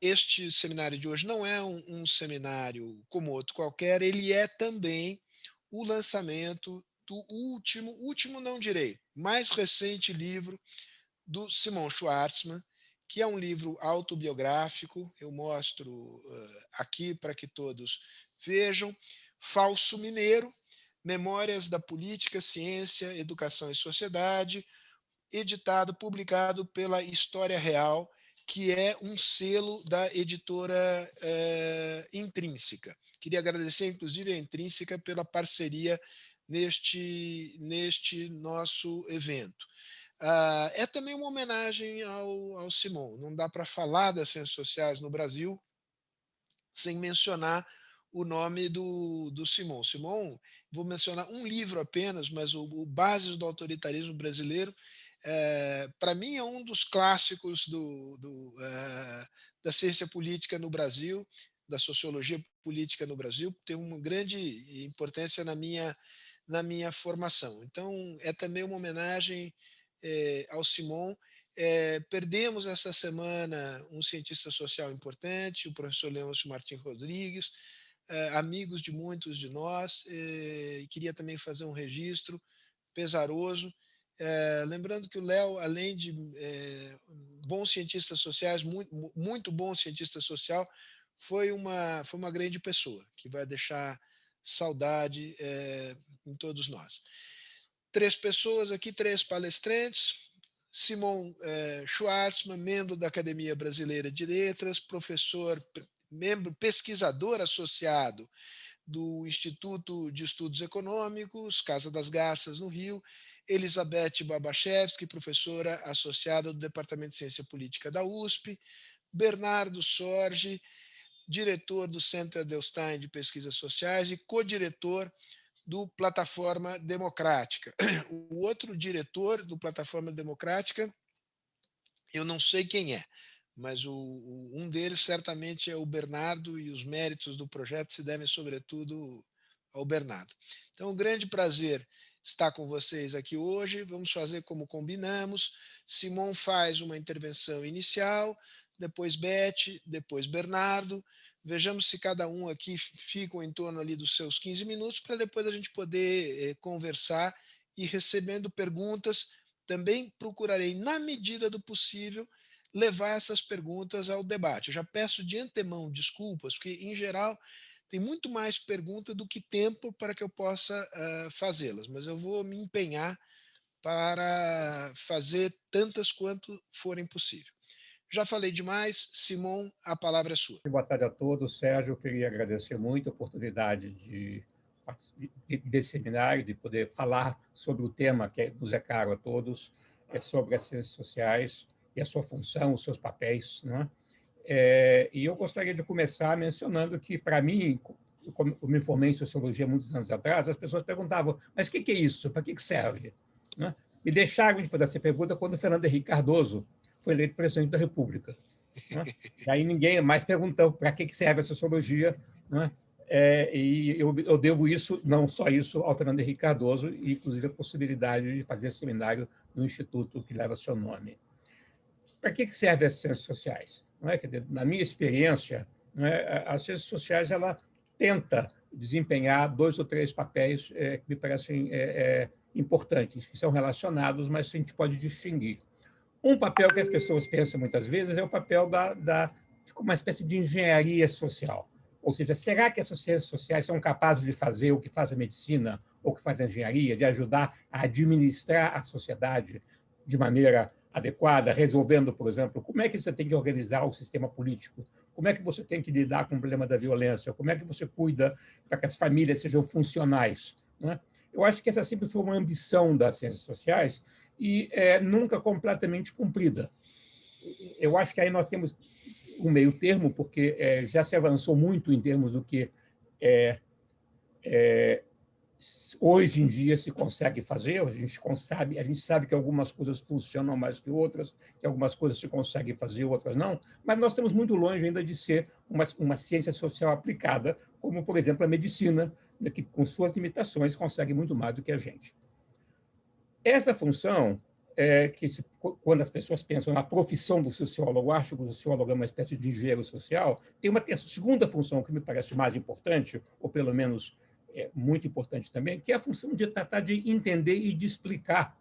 este seminário de hoje não é um seminário como outro qualquer, ele é também o lançamento do último não direi, mais recente livro do Simon Schwartzman, que é um livro autobiográfico. Eu mostro aqui para que todos vejam. Falso Mineiro, Memórias da Política, Ciência, Educação e Sociedade, editado, publicado pela História Real, que é um selo da editora Intrínseca. Queria agradecer, inclusive, a Intrínseca pela parceria neste nosso evento. É também uma homenagem ao Simon. Não dá para falar das ciências sociais no Brasil sem mencionar o nome do Simon. Simon, vou mencionar um livro apenas, mas o Bases do Autoritarismo Brasileiro, para mim, é um dos clássicos da ciência política no Brasil, da sociologia política no Brasil, tem uma grande importância na minha formação. Então, é também uma homenagem ao Simon. Perdemos essa semana um cientista social importante, o professor Leôncio Martins Rodrigues, amigos de muitos de nós, e queria também fazer um registro pesaroso. Lembrando que o Léo, além de bons cientistas sociais, muito, muito bom cientista social, foi uma grande pessoa, que vai deixar saudade em todos nós. 3 pessoas aqui, 3 palestrantes. Simon Schwartzman, membro da Academia Brasileira de Letras, professor, membro, pesquisador associado do Instituto de Estudos Econômicos, Casa das Garças, no Rio. Elizabeth Babachevski, professora associada do Departamento de Ciência Política da USP. Bernardo Sorge, diretor do Centro Edelstein de Pesquisas Sociais e co-diretor do Plataforma Democrática. O outro diretor do Plataforma Democrática, eu não sei quem é, mas um deles certamente é o Bernardo, e os méritos do projeto se devem, sobretudo, ao Bernardo. Então, um grande prazer estar com vocês aqui hoje. Vamos fazer como combinamos. Simon faz uma intervenção inicial, depois Beth, depois Bernardo. Vejamos se cada um aqui fica em torno ali dos seus 15 minutos, para depois a gente poder conversar e recebendo perguntas. Também procurarei, na medida do possível, levar essas perguntas ao debate. Eu já peço de antemão desculpas, porque, em geral, tem muito mais pergunta do que tempo para que eu possa fazê-las, mas eu vou me empenhar para fazer tantas quanto forem possível. Já falei demais. Simon, a palavra é sua. Boa tarde a todos. Sérgio, eu queria agradecer muito a oportunidade desse seminário, de poder falar sobre o tema que nos é caro a todos, sobre as ciências sociais e a sua função, os seus papéis, né? E eu gostaria de começar mencionando que, para mim, como eu me formei em sociologia muitos anos atrás, as pessoas perguntavam, mas o que é isso? Para que serve? Né? Me deixaram de fazer essa pergunta quando o Fernando Henrique Cardoso foi eleito presidente da República. Né? Daí ninguém mais perguntou para que serve a sociologia, né? E eu devo isso, não só isso, ao Fernando Henrique Cardoso, e inclusive a possibilidade de fazer seminário no instituto que leva seu nome. Para que servem as ciências sociais? Não é? Na minha experiência, não é? As ciências sociais ela tenta desempenhar 2 ou 3 papéis que me parecem importantes, que são relacionados, mas a gente pode distinguir. Um papel que as pessoas pensam muitas vezes é o papel de uma espécie de engenharia social. Ou seja, será que essas ciências sociais são capazes de fazer o que faz a medicina ou o que faz a engenharia, de ajudar a administrar a sociedade de maneira adequada, resolvendo, por exemplo, como é que você tem que organizar o sistema político, como é que você tem que lidar com o problema da violência, como é que você cuida para que as famílias sejam funcionais, né? Eu acho que essa sempre foi uma ambição das ciências sociais e nunca completamente cumprida. Eu acho que aí nós temos um meio termo, porque já se avançou muito em termos do que hoje em dia se consegue fazer. A gente sabe que algumas coisas funcionam mais que outras, que algumas coisas se conseguem fazer, outras não, mas nós estamos muito longe ainda de ser uma ciência social aplicada, como, por exemplo, a medicina, né, que, com suas limitações, consegue muito mais do que a gente. Essa função quando as pessoas pensam na profissão do sociólogo, acham que o sociólogo é uma espécie de engenheiro social, tem uma segunda função que me parece mais importante, ou pelo menos muito importante também, que é a função de tratar de entender e de explicar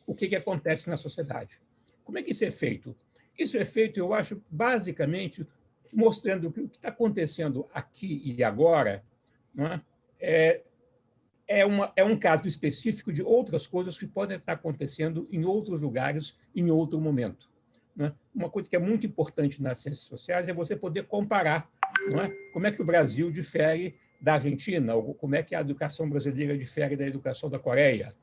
o que acontece na sociedade. Como é que isso é feito? Isso é feito, eu acho, basicamente mostrando que o que está acontecendo aqui e agora, não é um caso específico de outras coisas que podem estar acontecendo em outros lugares, em outro momento. Uma coisa que é muito importante nas ciências sociais é você poder comparar, como é que o Brasil difere da Argentina, ou como é que a educação brasileira difere da educação da Coreia,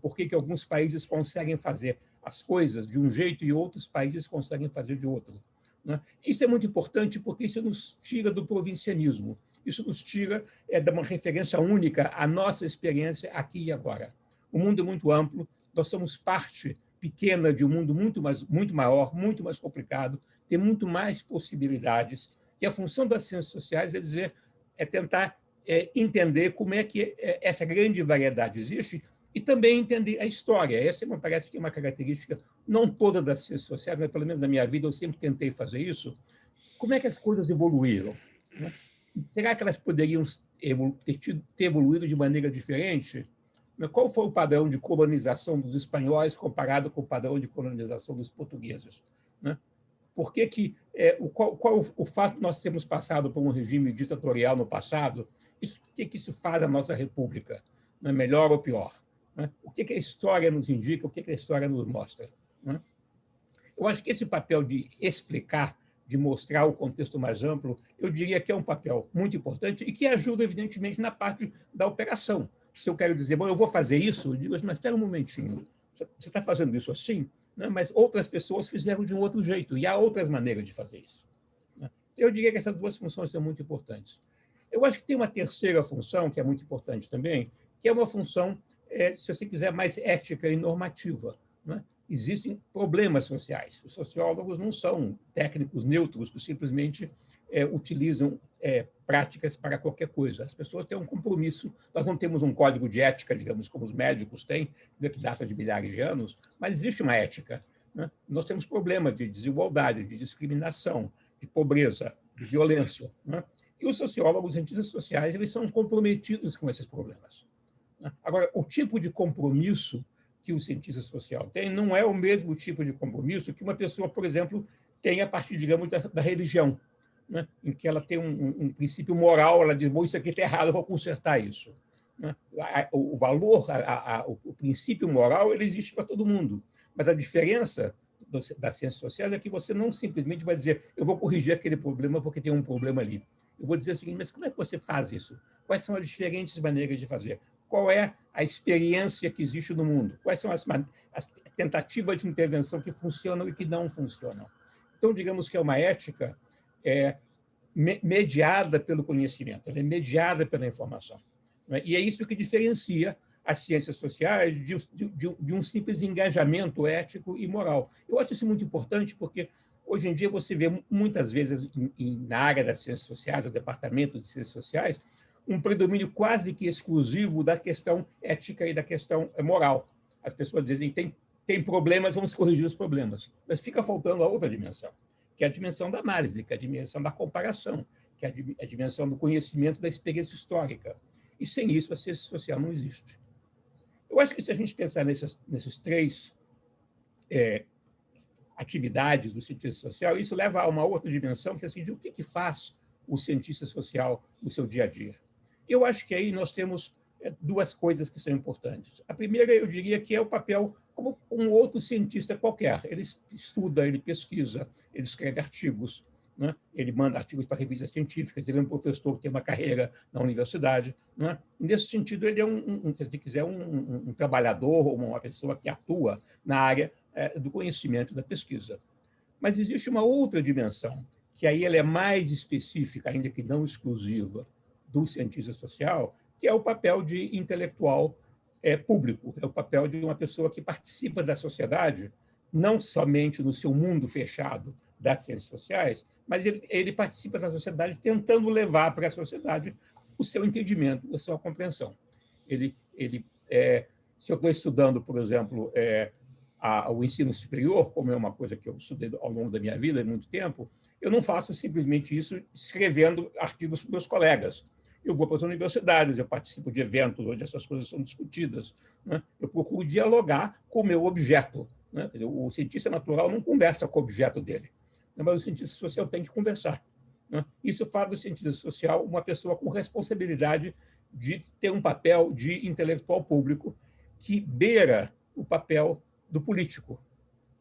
por que alguns países conseguem fazer as coisas de um jeito e outros países conseguem fazer de outro. Isso é muito importante porque isso nos tira do provincianismo, isso nos tira de uma referência única à nossa experiência aqui e agora. O mundo é muito amplo, nós somos parte pequena de um mundo muito maior, muito mais complicado, tem muito mais possibilidades, e a função das ciências sociais é tentar entender como é que essa grande variedade existe e também entender a história. Essa me parece que é uma característica, não toda das ciências sociais, mas pelo menos na minha vida eu sempre tentei fazer isso. Como é que as coisas evoluíram? Será que elas poderiam ter evoluído de maneira diferente? Qual foi o padrão de colonização dos espanhóis comparado com o padrão de colonização dos portugueses? Por que qual o fato de nós termos passado por um regime ditatorial no passado? O que isso faz à nossa república? Melhor ou pior? O que a história nos indica? O que a história nos mostra? Eu acho que esse papel de explicar, de mostrar o contexto mais amplo, eu diria que é um papel muito importante e que ajuda, evidentemente, na parte da operação. Se eu quero dizer, bom, eu vou fazer isso, eu digo, mas espera um momentinho, você está fazendo isso assim? Mas outras pessoas fizeram de um outro jeito, e há outras maneiras de fazer isso. Eu diria que essas duas funções são muito importantes. Eu acho que tem uma terceira função, que é muito importante também, que é uma função, se você quiser, mais ética e normativa. Existem problemas sociais. Os sociólogos não são técnicos neutros que simplesmente utilizam práticas para qualquer coisa. As pessoas têm um compromisso. Nós não temos um código de ética, digamos, como os médicos têm, que data de milhares de anos, mas existe uma ética. Nós temos problemas de desigualdade, de discriminação, de pobreza, de violência. E os sociólogos, os cientistas sociais, eles são comprometidos com esses problemas. Agora, o tipo de compromisso que o cientista social tem não é o mesmo tipo de compromisso que uma pessoa, por exemplo, tem a partir, digamos, da religião, em que ela tem um princípio moral, ela diz, bom, isso aqui está errado, eu vou consertar isso. O valor, o princípio moral, ele existe para todo mundo, mas a diferença das ciências sociais é que você não simplesmente vai dizer, eu vou corrigir aquele problema porque tem um problema ali. Eu vou dizer o seguinte, mas como é que você faz isso? Quais são as diferentes maneiras de fazer? Qual é a experiência que existe no mundo? Quais são as tentativas de intervenção que funcionam e que não funcionam? Então, digamos que é uma ética mediada pelo conhecimento, ela é mediada pela informação. E é isso que diferencia as ciências sociais de um simples engajamento ético e moral. Eu acho isso muito importante porque, hoje em dia, você vê muitas vezes na área das ciências sociais, no departamento de ciências sociais, um predomínio quase que exclusivo da questão ética e da questão moral. As pessoas dizem, tem problemas, vamos corrigir os problemas. Mas fica faltando a outra dimensão, que é a dimensão da análise, que é a dimensão da comparação, que é a dimensão do conhecimento da experiência histórica. E sem isso, a ciência social não existe. Eu acho que se a gente pensar nesses três atividades do cientista social, isso leva a uma outra dimensão, que é assim, de o que faz o cientista social no seu dia a dia. Eu acho que aí nós temos duas coisas que são importantes. A primeira, eu diria que é o papel como um outro cientista qualquer. Ele estuda, ele pesquisa, ele escreve artigos, ele manda artigos para revistas científicas, ele é um professor que tem uma carreira na universidade. Nesse sentido, ele é, se quiser, um trabalhador ou uma pessoa que atua na área do conhecimento e da pesquisa. Mas existe uma outra dimensão, que aí ela é mais específica, ainda que não exclusiva, do cientista social, que é o papel de intelectual público, é o papel de uma pessoa que participa da sociedade, não somente no seu mundo fechado das ciências sociais, mas ele participa da sociedade tentando levar para a sociedade o seu entendimento, a sua compreensão. Se eu estou estudando, por exemplo, ao ensino superior, como é uma coisa que eu estudei ao longo da minha vida, há muito tempo, eu não faço simplesmente isso escrevendo artigos para meus colegas. Eu vou para as universidades, eu participo de eventos onde essas coisas são discutidas, né? Eu procuro dialogar com o meu objeto, né? O cientista natural não conversa com o objeto dele, né? Mas o cientista social tem que conversar, né? Isso faz do cientista social uma pessoa com responsabilidade de ter um papel de intelectual público que beira o papel do político,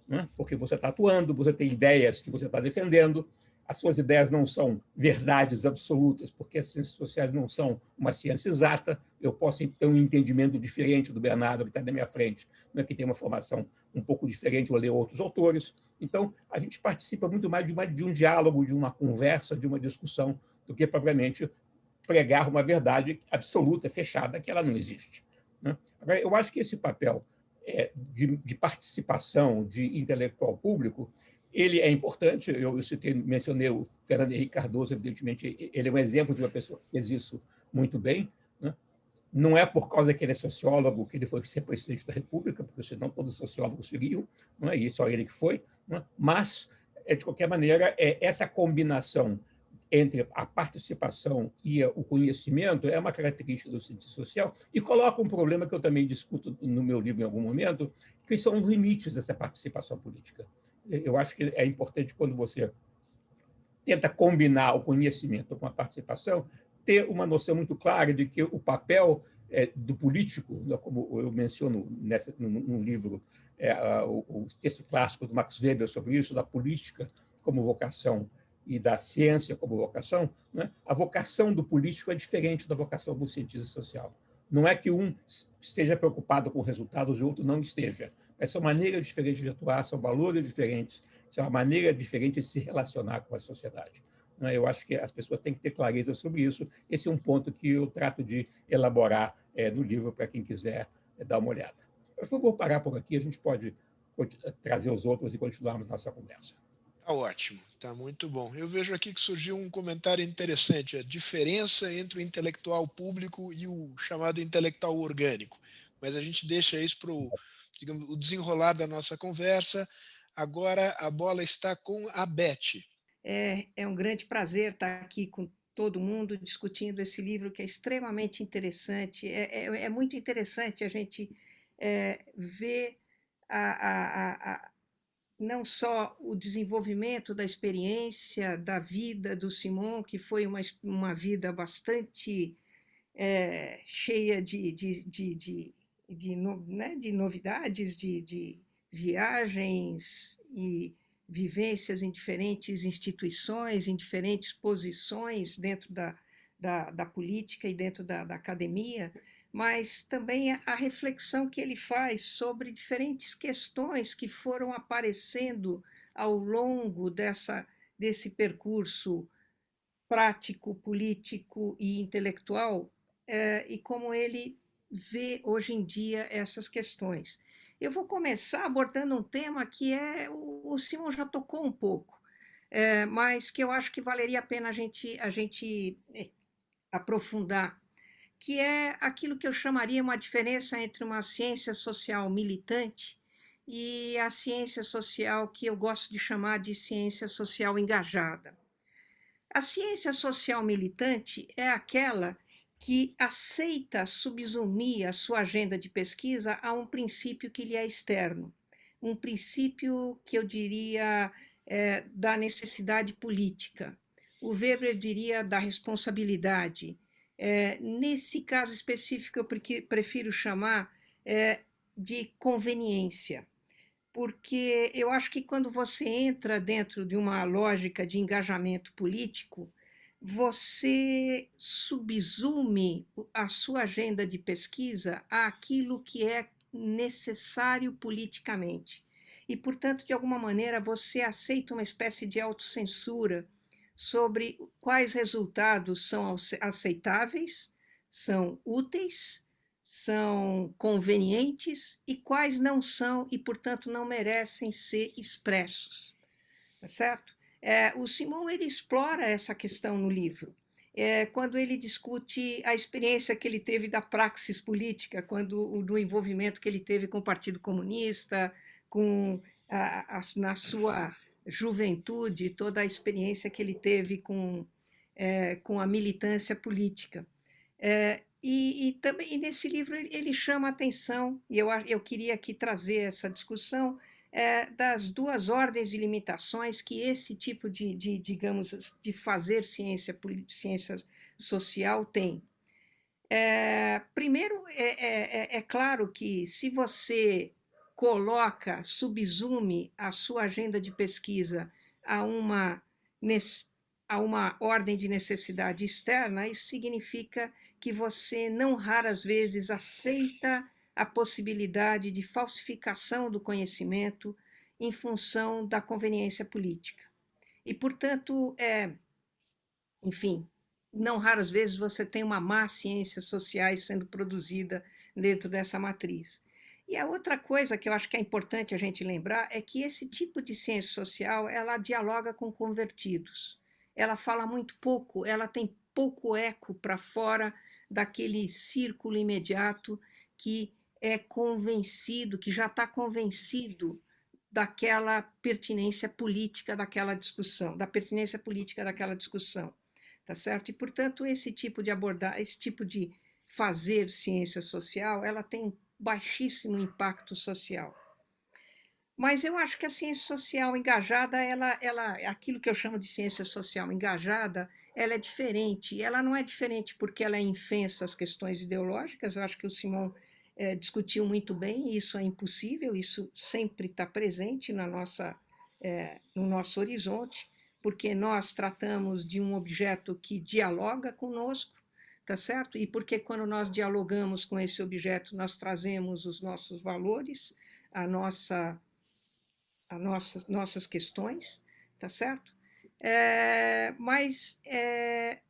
né? Porque você está atuando, você tem ideias que você está defendendo, as suas ideias não são verdades absolutas, porque as ciências sociais não são uma ciência exata. Eu posso ter um entendimento diferente do Bernardo, que está na minha frente, né, que tem uma formação um pouco diferente, ou ler outros autores. Então, a gente participa muito mais de um diálogo, de uma conversa, de uma discussão, do que propriamente pregar uma verdade absoluta, fechada, que ela não existe, né? Agora, eu acho que esse papel de participação de intelectual público, ele é importante. Eu citei, mencionei o Fernando Henrique Cardoso, evidentemente, ele é um exemplo de uma pessoa que fez isso muito bem, né? Não é por causa que ele é sociólogo que ele foi ser presidente da República, porque senão todos os sociólogos seriam, não é? E só ele que foi, não é? Mas, de qualquer maneira, essa combinação entre a participação e o conhecimento é uma característica do cientista social e coloca um problema que eu também discuto no meu livro em algum momento, que são os limites dessa participação política. Eu acho que é importante, quando você tenta combinar o conhecimento com a participação, ter uma noção muito clara de que o papel do político, como eu menciono no livro, o texto clássico do Max Weber sobre isso, da política como vocação e da ciência como vocação, né? A vocação do político é diferente da vocação do cientista social. Não é que um esteja preocupado com resultados e o outro não esteja. Mas são maneiras diferentes de atuar, são valores diferentes, são uma maneira diferente de se relacionar com a sociedade. Eu acho que as pessoas têm que ter clareza sobre isso. Esse é um ponto que eu trato de elaborar no livro para quem quiser dar uma olhada. Eu vou parar por aqui, a gente pode trazer os outros e continuarmos nossa conversa. Tá ótimo, tá muito bom. Eu vejo aqui que surgiu um comentário interessante, a diferença entre o intelectual público e o chamado intelectual orgânico. Mas a gente deixa isso para o desenrolar da nossa conversa. Agora a bola está com a Beth. É um grande prazer estar aqui com todo mundo discutindo esse livro que é extremamente interessante. É muito interessante a gente ver não só o desenvolvimento da experiência da vida do Simon, que foi uma vida bastante cheia de novidades, de viagens e vivências em diferentes instituições, em diferentes posições dentro da política e dentro da academia, mas também a reflexão que ele faz sobre diferentes questões que foram aparecendo ao longo desse percurso prático, político e intelectual, e como ele vê hoje em dia essas questões. Eu vou começar abordando um tema que o Simon já tocou um pouco, mas que eu acho que valeria a pena a gente aprofundar, que é aquilo que eu chamaria uma diferença entre uma ciência social militante e a ciência social que eu gosto de chamar de ciência social engajada. A ciência social militante é aquela que aceita subsumir a sua agenda de pesquisa a um princípio que lhe é externo, um princípio que eu diria da necessidade política. O Weber diria da responsabilidade. Nesse caso específico, eu prefiro chamar de conveniência, porque eu acho que quando você entra dentro de uma lógica de engajamento político, você subsume a sua agenda de pesquisa àquilo que é necessário politicamente. E, portanto, de alguma maneira, você aceita uma espécie de autocensura sobre quais resultados são aceitáveis, são úteis, são convenientes e quais não são e, portanto, não merecem ser expressos, tá certo? O Simon ele explora essa questão no livro, quando ele discute a experiência que ele teve da praxis política, do envolvimento que ele teve com o Partido Comunista, com na sua juventude, toda a experiência que ele teve com a militância política. Também nesse livro ele chama a atenção, e eu queria aqui trazer essa discussão, das duas ordens de limitações que esse tipo digamos, de fazer ciência social tem. Primeiro, é claro que se você subsume a sua agenda de pesquisa a uma ordem de necessidade externa, isso significa que você não raras vezes aceita a possibilidade de falsificação do conhecimento em função da conveniência política. E, portanto, enfim, não raras vezes você tem uma má ciências sociais sendo produzida dentro dessa matriz. E a outra coisa que eu acho que é importante a gente lembrar é que esse tipo de ciência social, ela dialoga com convertidos. Ela fala muito pouco, ela tem pouco eco para fora daquele círculo imediato que é convencido, que já está convencido daquela pertinência política daquela discussão, tá certo? E, portanto, esse tipo de fazer ciência social, ela tem baixíssimo impacto social. Mas eu acho que a ciência social engajada, aquilo que eu chamo de ciência social engajada, ela é diferente. Ela não é diferente porque ela é infensa às questões ideológicas. Eu acho que o Simon discutiu muito bem, e isso é impossível, isso sempre está presente no nosso horizonte, porque nós tratamos de um objeto que dialoga conosco, tá certo? E porque quando nós dialogamos com esse objeto, nós trazemos os nossos valores, nossas questões, tá certo? Mas é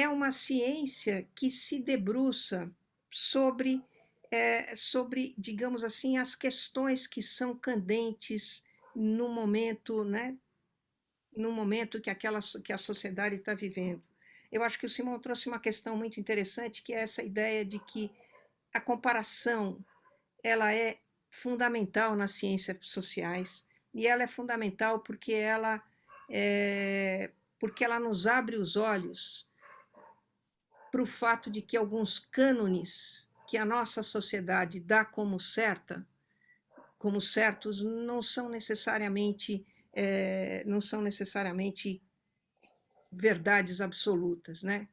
uma ciência que se debruça sobre, digamos assim, as questões que são candentes no momento, né? No momento que a sociedade está vivendo. Eu acho que o Simon trouxe uma questão muito interessante, que é essa ideia de que a comparação ela é fundamental nas ciências sociais, e ela é fundamental porque ela nos abre os olhos para o fato de que alguns cânones que a nossa sociedade dá como certos, não são necessariamente verdades absolutas, né?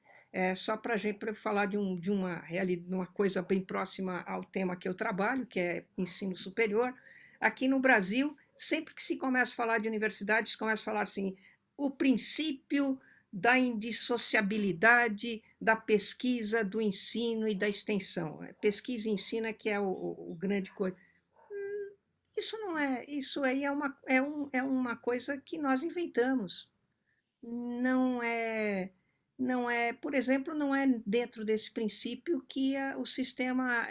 Só para falar de uma coisa bem próxima ao tema que eu trabalho, que é ensino superior. Aqui no Brasil, sempre que se começa a falar de universidade, se começa a falar assim, o princípio da indissociabilidade da pesquisa, do ensino e da extensão. Pesquisa e ensino é que é o grande coisa. Isso não é, isso aí é uma coisa que nós inventamos. Não é, por exemplo, não é dentro desse princípio que o sistema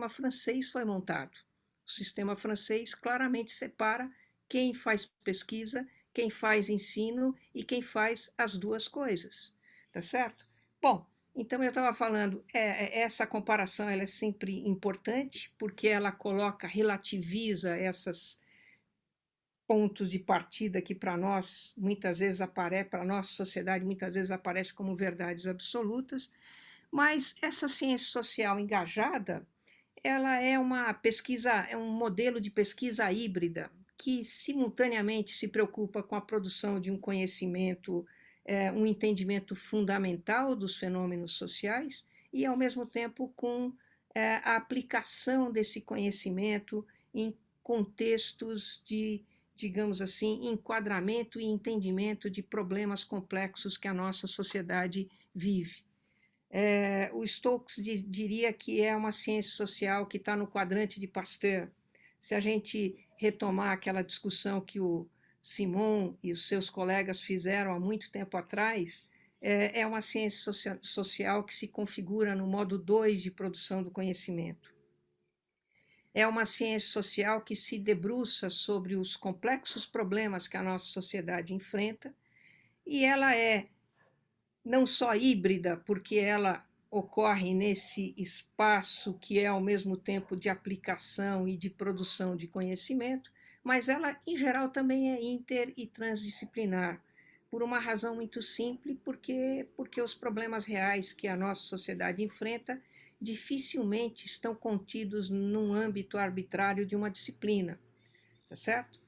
francês foi montado. O sistema francês claramente separa quem faz pesquisa, quem faz ensino e quem faz as duas coisas, tá certo? Bom, então eu estava falando, essa comparação ela é sempre importante porque ela relativiza essas pontos de partida que para nós muitas vezes para a nossa sociedade muitas vezes aparece como verdades absolutas, mas essa ciência social engajada, ela é um modelo de pesquisa híbrida que simultaneamente se preocupa com a produção de um conhecimento, um entendimento fundamental dos fenômenos sociais e ao mesmo tempo com a aplicação desse conhecimento em contextos de, digamos assim, enquadramento e entendimento de problemas complexos que a nossa sociedade vive. O Stokes diria que é uma ciência social que está no quadrante de Pasteur. Se a gente retomar aquela discussão que o Simon e os seus colegas fizeram há muito tempo atrás, é uma ciência social que se configura no modo 2 de produção do conhecimento. É uma ciência social que se debruça sobre os complexos problemas que a nossa sociedade enfrenta, e ela é não só híbrida, porque ela ocorre nesse espaço que é ao mesmo tempo de aplicação e de produção de conhecimento, mas ela, em geral, também é inter e transdisciplinar, por uma razão muito simples, porque os problemas reais que a nossa sociedade enfrenta dificilmente estão contidos num âmbito arbitrário de uma disciplina, tá certo?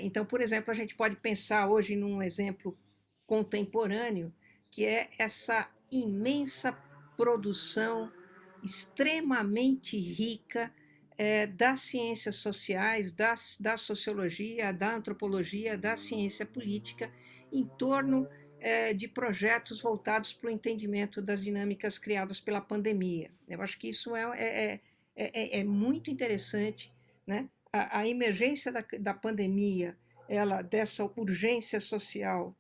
Então, por exemplo, a gente pode pensar hoje num exemplo contemporâneo, que é essa imensa produção extremamente rica das ciências sociais, da sociologia, da antropologia, da ciência política, em torno de projetos voltados para o entendimento das dinâmicas criadas pela pandemia. Eu acho que isso é muito interessante, né? A emergência da pandemia, dessa urgência social,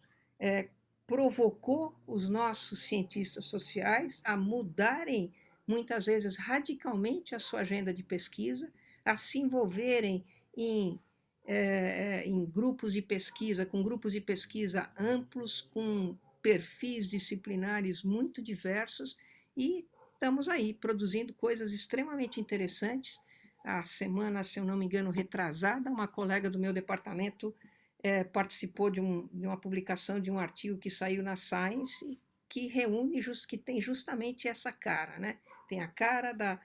provocou os nossos cientistas sociais a mudarem, muitas vezes radicalmente, a sua agenda de pesquisa, a se envolverem em grupos de pesquisa, com grupos de pesquisa amplos, com perfis disciplinares muito diversos, e estamos aí produzindo coisas extremamente interessantes. A semana, se eu não me engano, retrasada, uma colega do meu departamento participou de uma publicação de um artigo que saiu na Science, que que tem justamente essa cara, né? Tem a cara das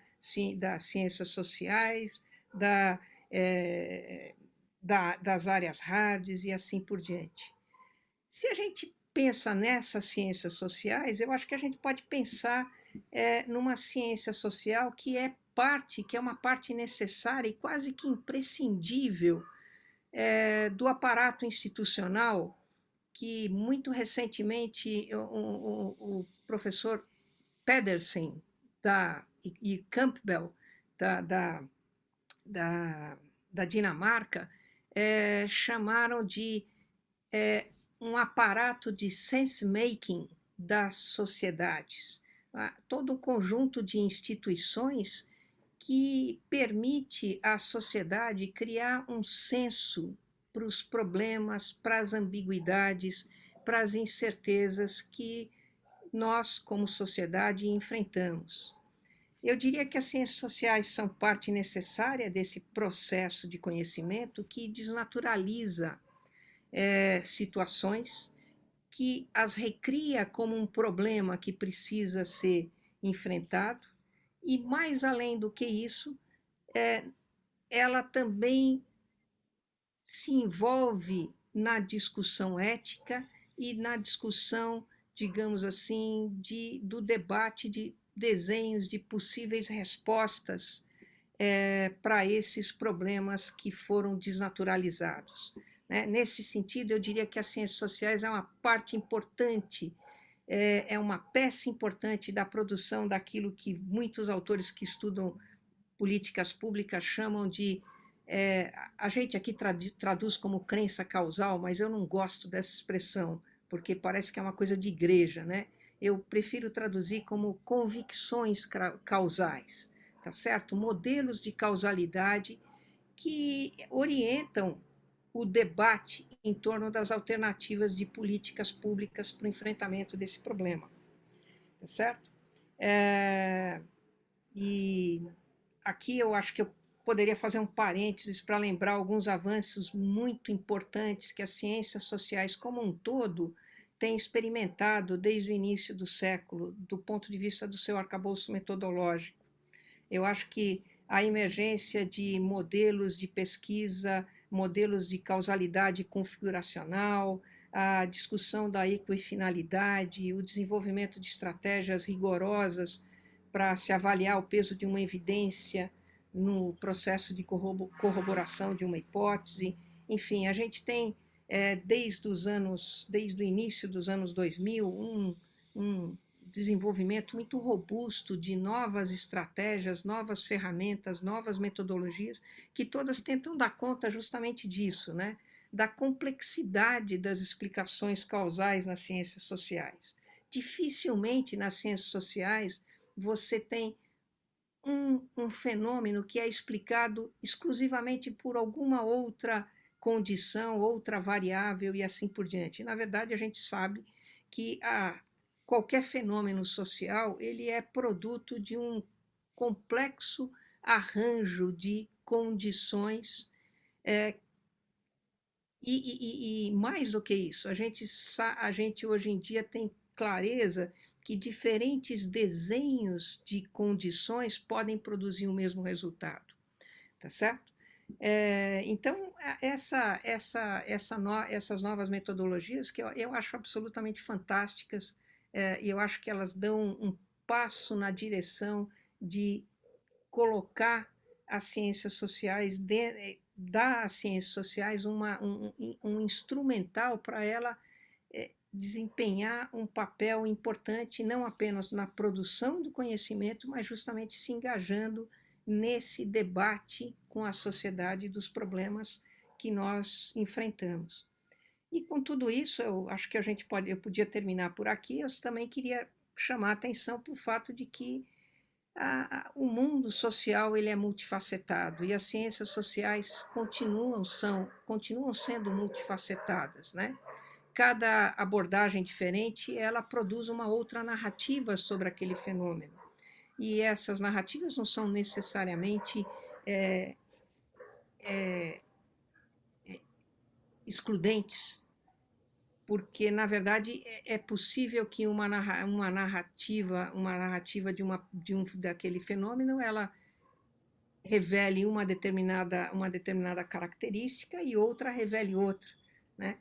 ciências sociais, das áreas hards e assim por diante. Se a gente pensa nessas ciências sociais, eu acho que a gente pode pensar numa ciência social que é uma parte necessária e quase que imprescindível do aparato institucional, que muito recentemente o professor Pedersen e Campbell, da, da, da, da Dinamarca, chamaram de um aparato de sense-making das sociedades. Todo o conjunto de instituições que permite à sociedade criar um senso para os problemas, para as ambiguidades, para as incertezas que nós, como sociedade, enfrentamos. Eu diria que as ciências sociais são parte necessária desse processo de conhecimento que desnaturaliza situações, que as recria como um problema que precisa ser enfrentado, e mais além do que isso, ela também se envolve na discussão ética e na discussão, digamos assim, do debate de desenhos de possíveis respostas para esses problemas que foram desnaturalizados. Né? Nesse sentido, eu diria que as ciências sociais é uma parte importante, é uma peça importante da produção daquilo que muitos autores que estudam políticas públicas chamam de a gente aqui traduz como crença causal, mas eu não gosto dessa expressão, porque parece que é uma coisa de igreja, né? Eu prefiro traduzir como convicções causais, tá certo? Modelos de causalidade que orientam o debate em torno das alternativas de políticas públicas para o enfrentamento desse problema, tá certo? E aqui eu acho que eu poderia fazer um parênteses para lembrar alguns avanços muito importantes que as ciências sociais como um todo têm experimentado desde o início do século, do ponto de vista do seu arcabouço metodológico. Eu acho que a emergência de modelos de pesquisa, modelos de causalidade configuracional, a discussão da equifinalidade, o desenvolvimento de estratégias rigorosas para se avaliar o peso de uma evidência no processo de corroboração de uma hipótese. Enfim, a gente tem, desde o início dos anos 2000, um desenvolvimento muito robusto de novas estratégias, novas ferramentas, novas metodologias, que todas tentam dar conta justamente disso, né? Da complexidade das explicações causais nas ciências sociais. Dificilmente nas ciências sociais você tem um fenômeno que é explicado exclusivamente por alguma outra condição, outra variável e assim por diante. Na verdade, a gente sabe que qualquer fenômeno social ele é produto de um complexo arranjo de condições, e mais do que isso, a gente hoje em dia tem clareza que diferentes desenhos de condições podem produzir o mesmo resultado, tá certo? Então, essas novas metodologias, que eu acho absolutamente fantásticas, e eu acho que elas dão um passo na direção de colocar as ciências sociais, dar às ciências sociais um instrumental para ela desempenhar um papel importante, não apenas na produção do conhecimento, mas justamente se engajando nesse debate com a sociedade dos problemas que nós enfrentamos. E com tudo isso, eu acho que eu podia terminar por aqui. Eu também queria chamar a atenção para o fato de que o mundo social ele é multifacetado e as ciências sociais continuam sendo multifacetadas, né? Cada abordagem diferente ela produz uma outra narrativa sobre aquele fenômeno. E essas narrativas não são necessariamente excludentes, porque na verdade é possível que uma narrativa daquele fenômeno ela revele uma determinada característica e outra revele outra, né?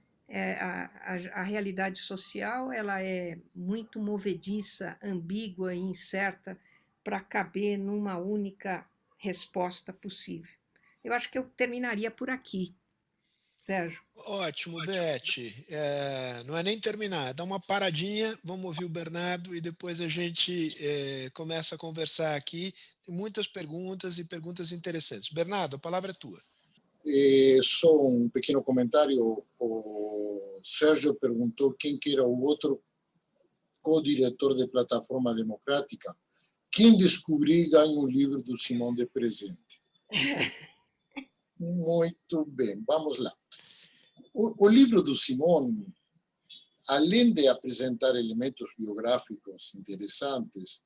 A realidade social ela é muito movediça, ambígua e incerta para caber numa única resposta possível. Eu acho que eu terminaria por aqui, Sérgio. Ótimo, Beth. Não é nem terminar, dá uma paradinha, vamos ouvir o Bernardo e depois a gente começa a conversar aqui. Tem muitas perguntas e perguntas interessantes. Bernardo, a palavra é tua. Só um pequeno comentário. O Sérgio perguntou quem que era o outro co-diretor de Plataforma Democrática. Quem descobrir ganha um livro do Simão de presente. Muito bem, vamos lá. O livro do Simão, além de apresentar elementos biográficos interessantes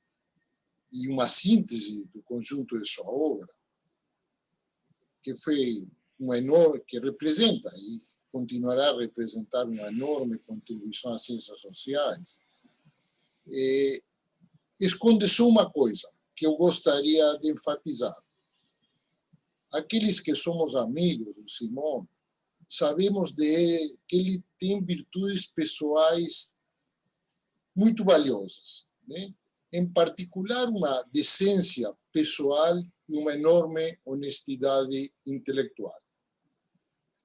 e uma síntese do conjunto de sua obra, que foi que representa e continuará a representar uma enorme contribuição às ciências sociais, esconde só uma coisa que eu gostaria de enfatizar. Aqueles que somos amigos do Simão, sabemos que ele tem virtudes pessoais muito valiosas, né? Em particular, uma decência pessoal e uma enorme honestidade intelectual,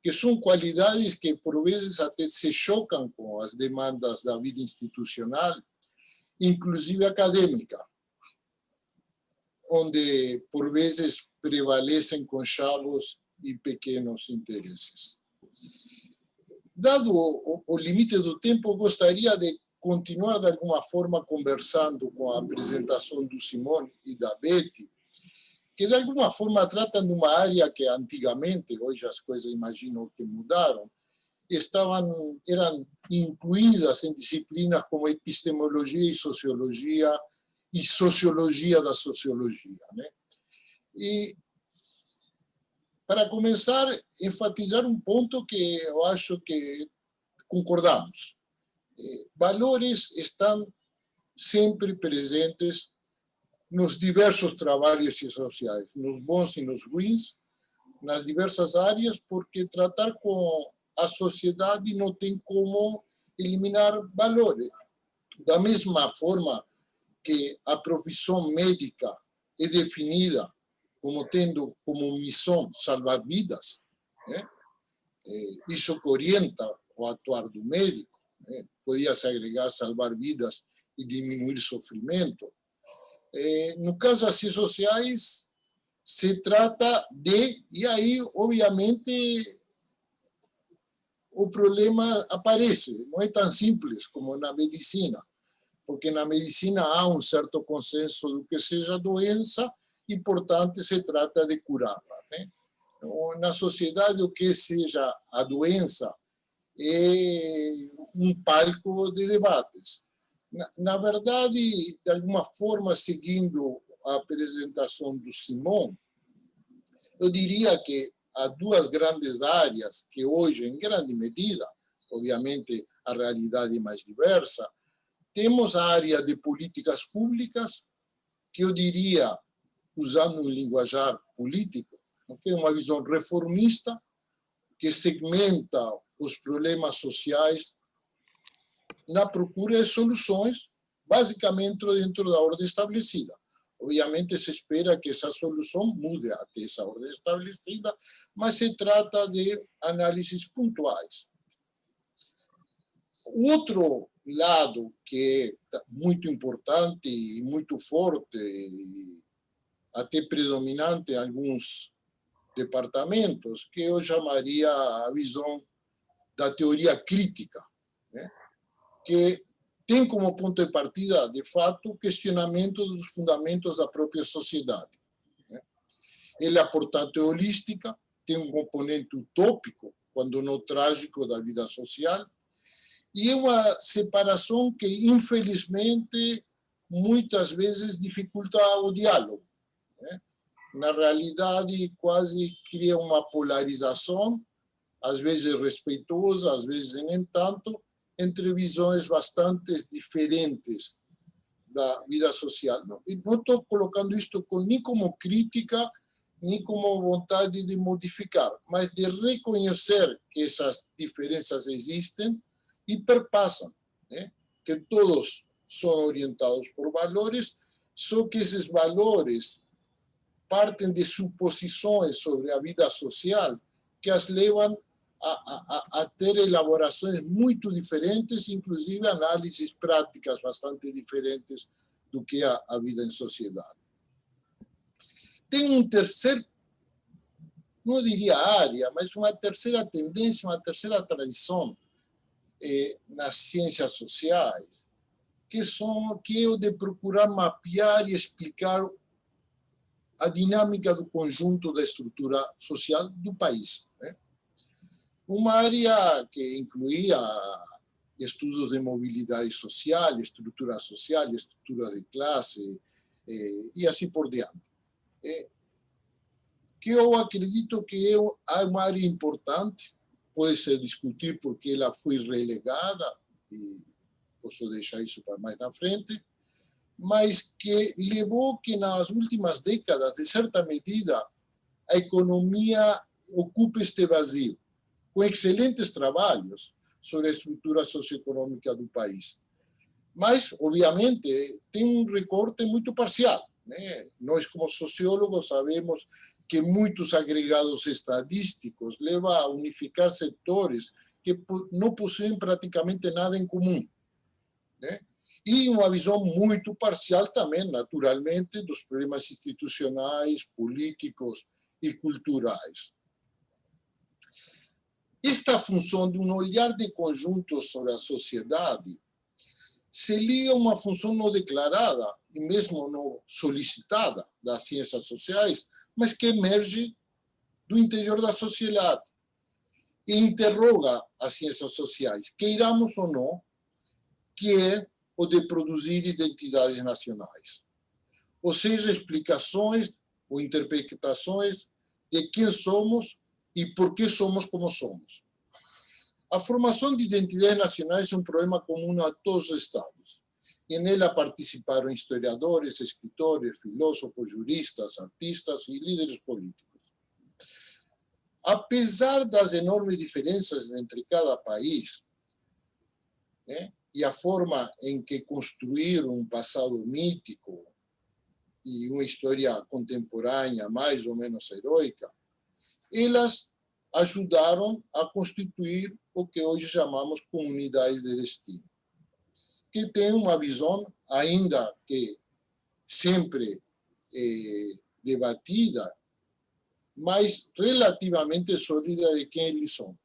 que são qualidades que, por vezes, até se chocam com as demandas da vida institucional, inclusive acadêmica, onde, por vezes, prevalecem conchavos e pequenos interesses. Dado o limite do tempo, gostaria de continuar, de alguma forma, conversando com a apresentação do Simão e da Beth, que, de alguma forma, tratam de uma área que, antigamente, hoje as coisas imagino que mudaram, eram incluídas em disciplinas como epistemologia e sociologia da sociologia, né? E, para começar, enfatizar um ponto que eu acho que concordamos. Valores estão sempre presentes nos diversos trabalhos sociais, nos bons e nos ruins, nas diversas áreas, porque tratar com a sociedade não tem como eliminar valores. Da mesma forma que a profissão médica é definida como tendo como missão salvar vidas, né? Isso que orienta o atuar do médico, né? Podia-se agregar salvar vidas e diminuir sofrimento. No caso das ciências sociais, se trata de, e aí, obviamente, o problema aparece, não é tão simples como na medicina, porque na medicina há um certo consenso do que seja doença e, portanto, se trata de curá-la, né? Na sociedade, o que seja a doença é um palco de debates. Na verdade, de alguma forma, seguindo a apresentação do Simão, eu diria que há duas grandes áreas que hoje, em grande medida, obviamente a realidade é mais diversa, temos a área de políticas públicas, que eu diria, usando um linguajar político, que é uma visão reformista, que segmenta os problemas sociais na procura de soluções, basicamente dentro da ordem estabelecida. Obviamente se espera que essa solução mude até essa ordem estabelecida, mas se trata de análises pontuais. Outro lado que é muito importante e muito forte, e até predominante em alguns departamentos, que eu chamaria a visão da teoria crítica, né? Que tem como ponto de partida, de fato, o questionamento dos fundamentos da própria sociedade, né? Ela, portanto, é holística, tem um componente utópico, quando não trágico, da vida social, e é uma separação que, infelizmente, muitas vezes dificulta o diálogo, né? Na realidade, quase cria uma polarização, às vezes respeitosa, às vezes nem tanto, entre visões bastante diferentes da vida social. E não estou colocando isto nem como crítica, nem como vontade de modificar, mas de reconhecer que essas diferenças existem e perpassam, né? Que todos são orientados por valores, só que esses valores partem de suposições sobre a vida social que as levam a ter elaborações muito diferentes, inclusive análises práticas bastante diferentes do que a vida em sociedade. Tem um terceiro, não diria área, mas uma terceira tendência, uma terceira tradição nas ciências sociais, que é o de procurar mapear e explicar a dinâmica do conjunto da estrutura social do país, né? Uma área que incluía estudos de mobilidade social, estrutura de classe, e assim por diante. Que eu acredito que é uma área importante, pode se discutir porque ela foi relegada, e posso deixar isso para mais na frente, mas que levou que nas últimas décadas, de certa medida, a economia ocupe este vazio, com excelentes trabalhos sobre a estrutura socioeconômica do país. Mas, obviamente, tem um recorte muito parcial, né? Nós, como sociólogos, sabemos que muitos agregados estadísticos levam a unificar setores que não possuem praticamente nada em comum, né? E uma visão muito parcial também, naturalmente, dos problemas institucionais, políticos e culturais. Esta função de um olhar de conjunto sobre a sociedade se liga a uma função não declarada e mesmo não solicitada das ciências sociais, mas que emerge do interior da sociedade e interroga as ciências sociais, queiramos ou não, que é o de produzir identidades nacionais. Ou seja, explicações ou interpretações de quem somos e por que somos como somos. A formação de identidades nacionais é um problema comum a todos os estados. E nela participaram historiadores, escritores, filósofos, juristas, artistas e líderes políticos. Apesar das enormes diferenças entre cada país, né, e a forma em que construíram um passado mítico e uma história contemporânea mais ou menos heroica, elas ajudaram a constituir o que hoje chamamos comunidades de destino, que tem uma visão, ainda que sempre debatida, mas relativamente sólida de quem eles são.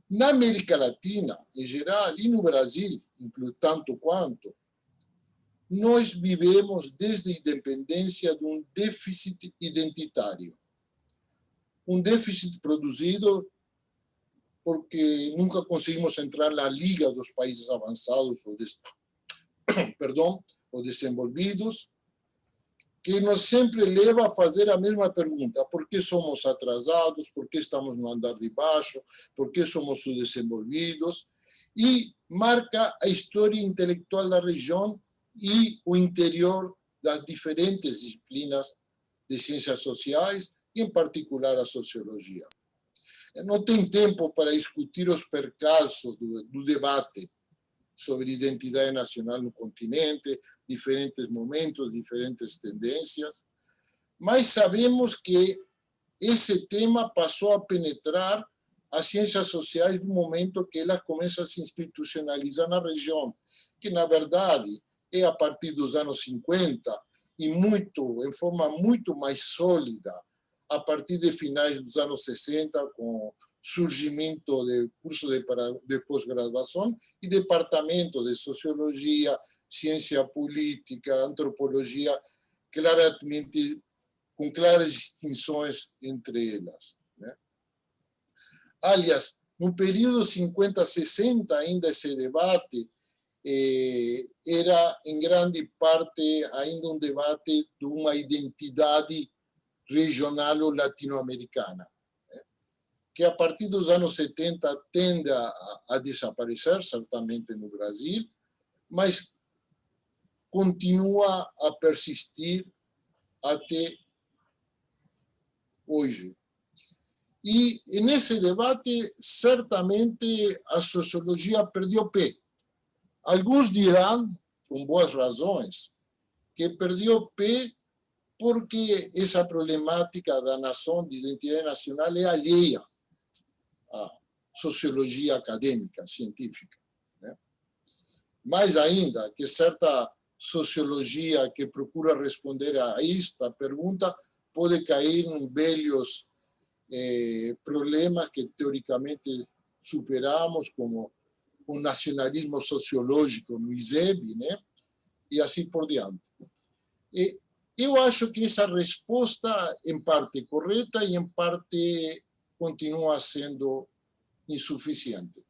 Na América Latina, em geral, e no Brasil, tanto quanto, nós vivemos desde a independência de um déficit identitário. Um déficit produzido porque nunca conseguimos entrar na liga dos países avançados ou desenvolvidos, que nos sempre leva a fazer a mesma pergunta: por que somos atrasados, por que estamos no andar de baixo, por que somos subdesenvolvidos, e marca a história intelectual da região e o interior das diferentes disciplinas de ciências sociais, e em particular a sociologia. Não tem tempo para discutir os percalços do debate sobre identidade nacional no continente, diferentes momentos, diferentes tendências, mas sabemos que esse tema passou a penetrar as ciências sociais no momento que elas começam a se institucionalizar na região, que, na verdade, é a partir dos anos 50 e em forma muito mais sólida a partir de finais dos anos 60, com surgimento de cursos de pós-graduação e departamentos de sociologia, ciência política, antropologia, claramente com claras distinções entre elas. Aliás, no período 50-60, ainda esse debate era, em grande parte, ainda um debate de uma identidade regional ou latino-americana, que a partir dos anos 70 tende a desaparecer, certamente no Brasil, mas continua a persistir até hoje. E nesse debate, certamente, a sociologia perdeu pé. Alguns dirão, com boas razões, que perdeu pé porque essa problemática da nação, de identidade nacional, é alheia à sociologia acadêmica, científica. Mais ainda, que certa sociologia que procura responder a esta pergunta pode cair em velhos problemas que, teoricamente, superamos, como o nacionalismo sociológico no ISEB, e assim por diante. Eu acho que essa resposta, em parte, correta e, em parte, continua sendo insuficiente.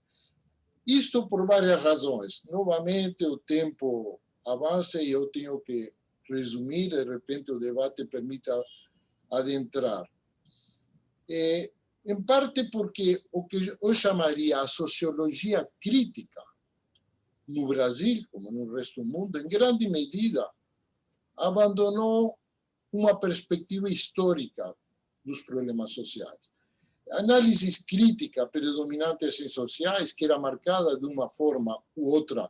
Isto por várias razões. Novamente, o tempo avança e eu tenho que resumir, de repente o debate permite adentrar. Em parte porque o que eu chamaria a sociologia crítica no Brasil, como no resto do mundo, em grande medida, abandonou uma perspectiva histórica dos problemas sociais. A análise crítica predominante em ciências sociais, que era marcada de uma forma ou outra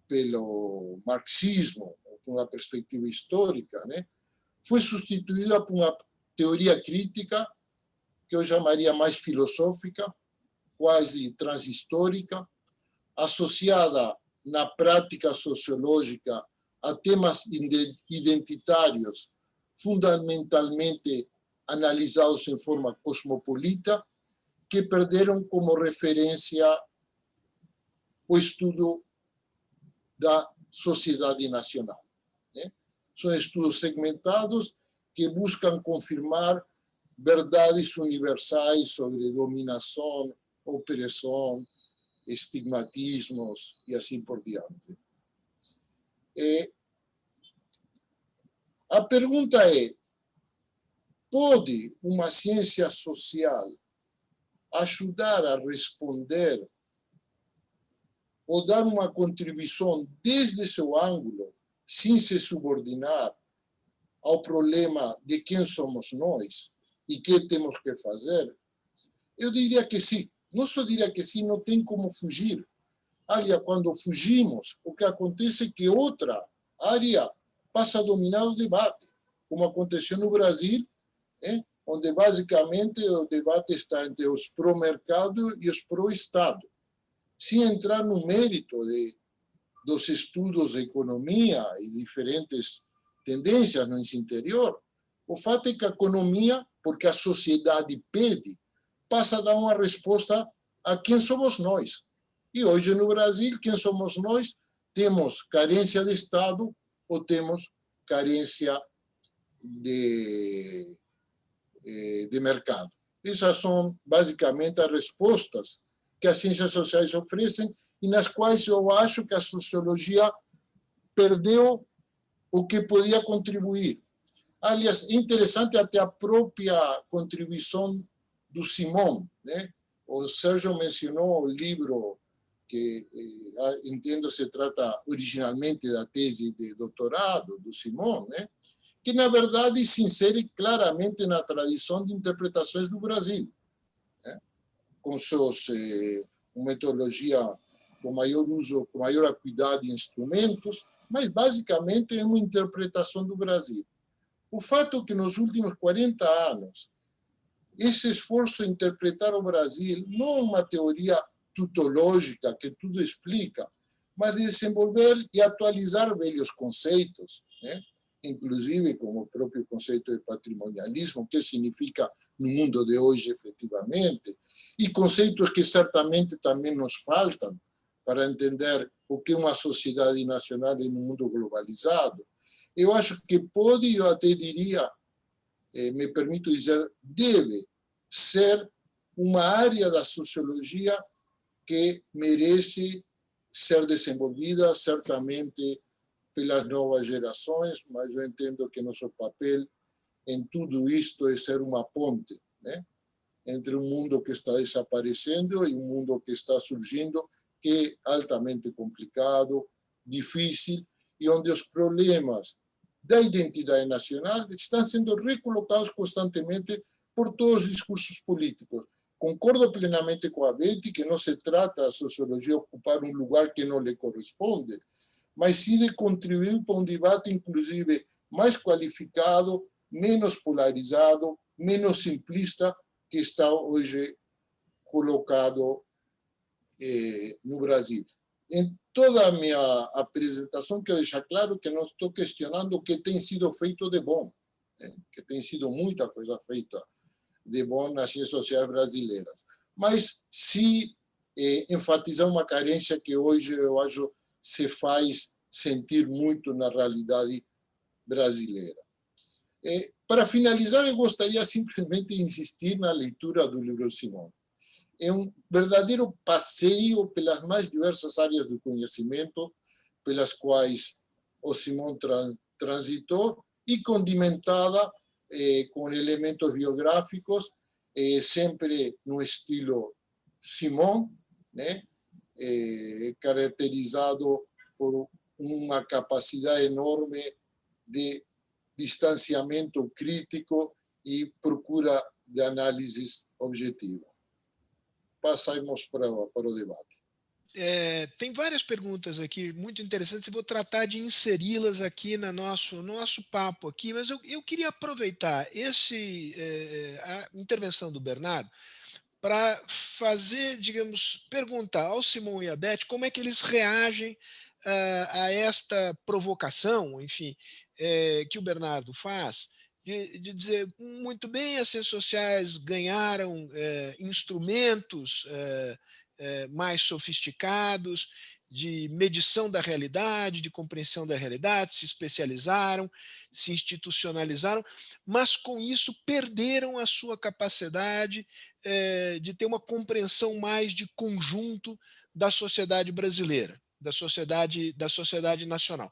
pelo marxismo, com uma perspectiva histórica, foi substituída por uma teoria crítica que eu chamaria mais filosófica, quase transhistórica, associada na prática sociológica a temas identitários, fundamentalmente analisados em forma cosmopolita, que perderam como referência o estudo da sociedade nacional. São estudos segmentados que buscam confirmar verdades universais sobre dominação, opressão, estigmatismos e assim por diante. A pergunta é: pode uma ciência social ajudar a responder ou dar uma contribuição desde seu ângulo, sem se subordinar ao problema de quem somos nós e que temos que fazer? Eu diria que sim. Não só diria que sim, não tem como fugir. Aliás, quando fugimos, o que acontece é que outra área passa a dominar o debate, como aconteceu no Brasil, onde basicamente o debate está entre os pró-mercado e os pró-Estado. Sem entrar no mérito dos estudos de economia e diferentes tendências no interior, o fato é que a economia, porque a sociedade pede, passa a dar uma resposta a quem somos nós. E hoje no Brasil, quem somos nós? Temos carência de Estado ou temos carência de mercado. Essas são basicamente as respostas que as ciências sociais oferecem e nas quais eu acho que a sociologia perdeu o que podia contribuir. Aliás, é interessante até a própria contribuição do Simon, né? O Sérgio mencionou o livro que, entendo, se trata originalmente da tese de doutorado do Simon, né? Que, na verdade, se insere claramente na tradição de interpretações do Brasil, né? Com suas metodologia com maior uso, com maior acuidade de instrumentos, mas, basicamente, é uma interpretação do Brasil. O fato é que, nos últimos 40 anos, esse esforço de interpretar o Brasil, não uma teoria tutológica que tudo explica, mas de desenvolver e atualizar velhos conceitos, né? Inclusive como o próprio conceito de patrimonialismo, o que significa no mundo de hoje, efetivamente, e conceitos que certamente também nos faltam para entender o que é uma sociedade nacional em um mundo globalizado. Eu acho que pode, eu até diria, me permito dizer, deve ser uma área da sociologia que merece ser desenvolvida, certamente pelas novas gerações, mas eu entendo que nosso papel em tudo isto é ser uma ponte, né? Entre um mundo que está desaparecendo e um mundo que está surgindo, que é altamente complicado, difícil, e onde os problemas da identidade nacional estão sendo recolocados constantemente por todos os discursos políticos. Concordo plenamente com a Betty que não se trata da sociologia ocupar um lugar que não lhe corresponde, mas sim de contribuir para um debate, inclusive, mais qualificado, menos polarizado, menos simplista, que está hoje colocado no Brasil. Em toda a minha apresentação, quero deixar claro que não estou questionando o que tem sido feito de bom, que tem sido muita coisa feita de bom nas ciências sociais brasileiras. Mas se enfatizar uma carência que hoje eu acho se faz sentir muito na realidade brasileira. Para finalizar, eu gostaria simplesmente de insistir na leitura do livro Simon. É um verdadeiro passeio pelas mais diversas áreas do conhecimento pelas quais o Simon transitou e condimentada com elementos biográficos, sempre no estilo Simon, né? Caracterizado por uma capacidade enorme de distanciamento crítico e procura de análises objetiva. Passamos para o debate. Tem várias perguntas aqui muito interessantes e vou tratar de inseri-las aqui no nosso papo aqui, mas eu queria aproveitar a intervenção do Bernardo para fazer, digamos, perguntar ao Simon e à Beth como é que eles reagem a esta provocação, enfim, que o Bernardo faz, de dizer, muito bem, as ciências sociais ganharam instrumentos mais sofisticados de medição da realidade, de compreensão da realidade, se especializaram, se institucionalizaram, mas com isso perderam a sua capacidade de ter uma compreensão mais de conjunto da sociedade brasileira, da sociedade nacional.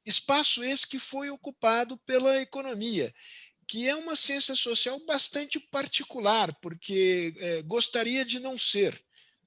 Espaço esse que foi ocupado pela economia, que é uma ciência social bastante particular, porque gostaria de não ser,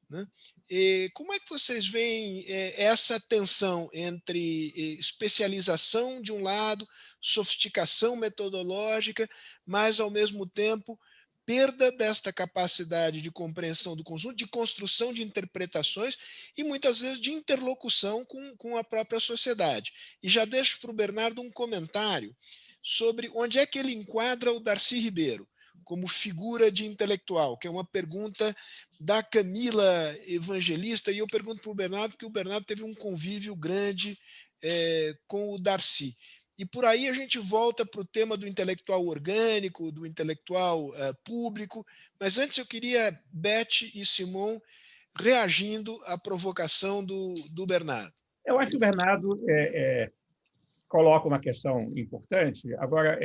né? E como é que vocês veem essa tensão entre especialização de um lado, sofisticação metodológica, mas, ao mesmo tempo, perda desta capacidade de compreensão do conjunto, de construção de interpretações e, muitas vezes, de interlocução com a própria sociedade? E já deixo para o Bernardo um comentário sobre onde é que ele enquadra o Darcy Ribeiro como figura de intelectual, que é uma pergunta da Camila Evangelista, e eu pergunto para o Bernardo, porque o Bernardo teve um convívio grande com o Darcy. E por aí a gente volta para o tema do intelectual orgânico, do intelectual público, mas antes eu queria Beth e Simon reagindo à provocação do Bernardo. Eu acho que o Bernardo coloca uma questão importante. Agora,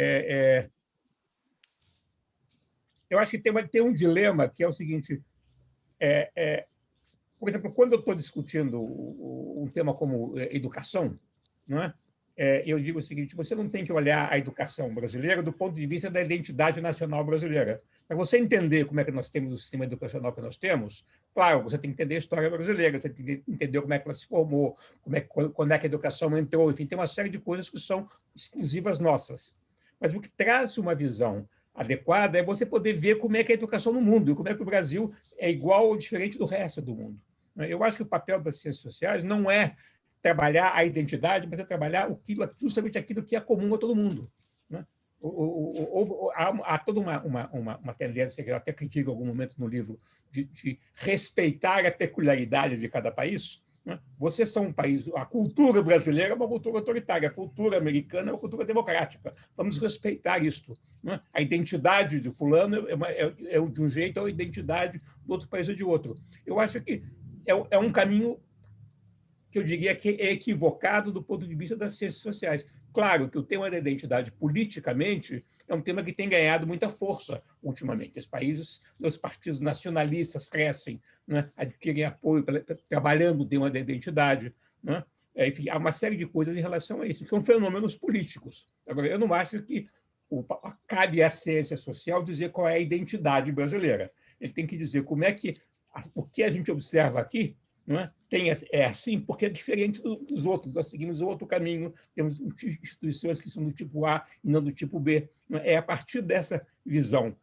eu acho que tem um dilema, que é o seguinte: Por exemplo, quando eu estou discutindo um tema como educação, não é? Eu digo o seguinte: você não tem que olhar a educação brasileira do ponto de vista da identidade nacional brasileira. Para você entender como é que nós temos o sistema educacional que nós temos, claro, você tem que entender a história brasileira, você tem que entender como é que ela se formou, quando é que a educação entrou, enfim, tem uma série de coisas que são exclusivas nossas. Mas o que traz uma visão adequada é você poder ver como é que é a educação no mundo, e como é que o Brasil é igual ou diferente do resto do mundo. Eu acho que o papel das ciências sociais não é trabalhar a identidade, mas é trabalhar justamente aquilo que é comum a todo mundo. Né? Há toda uma tendência, que eu até critico em algum momento no livro, de respeitar a peculiaridade de cada país. Né? Vocês são um país, a cultura brasileira é uma cultura autoritária, a cultura americana é uma cultura democrática. Vamos respeitar isto. Né? A identidade de fulano é de um jeito, a identidade do outro país é de outro. Eu acho que é um caminho que eu diria que é equivocado do ponto de vista das ciências sociais. Claro que o tema da identidade, politicamente, é um tema que tem ganhado muita força ultimamente. Os partidos nacionalistas crescem, né, adquirem apoio trabalhando o tema da identidade. Né? Enfim, há uma série de coisas em relação a isso. São fenômenos políticos. Agora, eu não acho que cabe à ciência social dizer qual é a identidade brasileira. Ele tem que dizer o que a gente observa aqui, não é? É assim porque é diferente dos outros. Nós seguimos outro caminho, temos instituições que são do tipo A e não do tipo B. É a partir dessa visão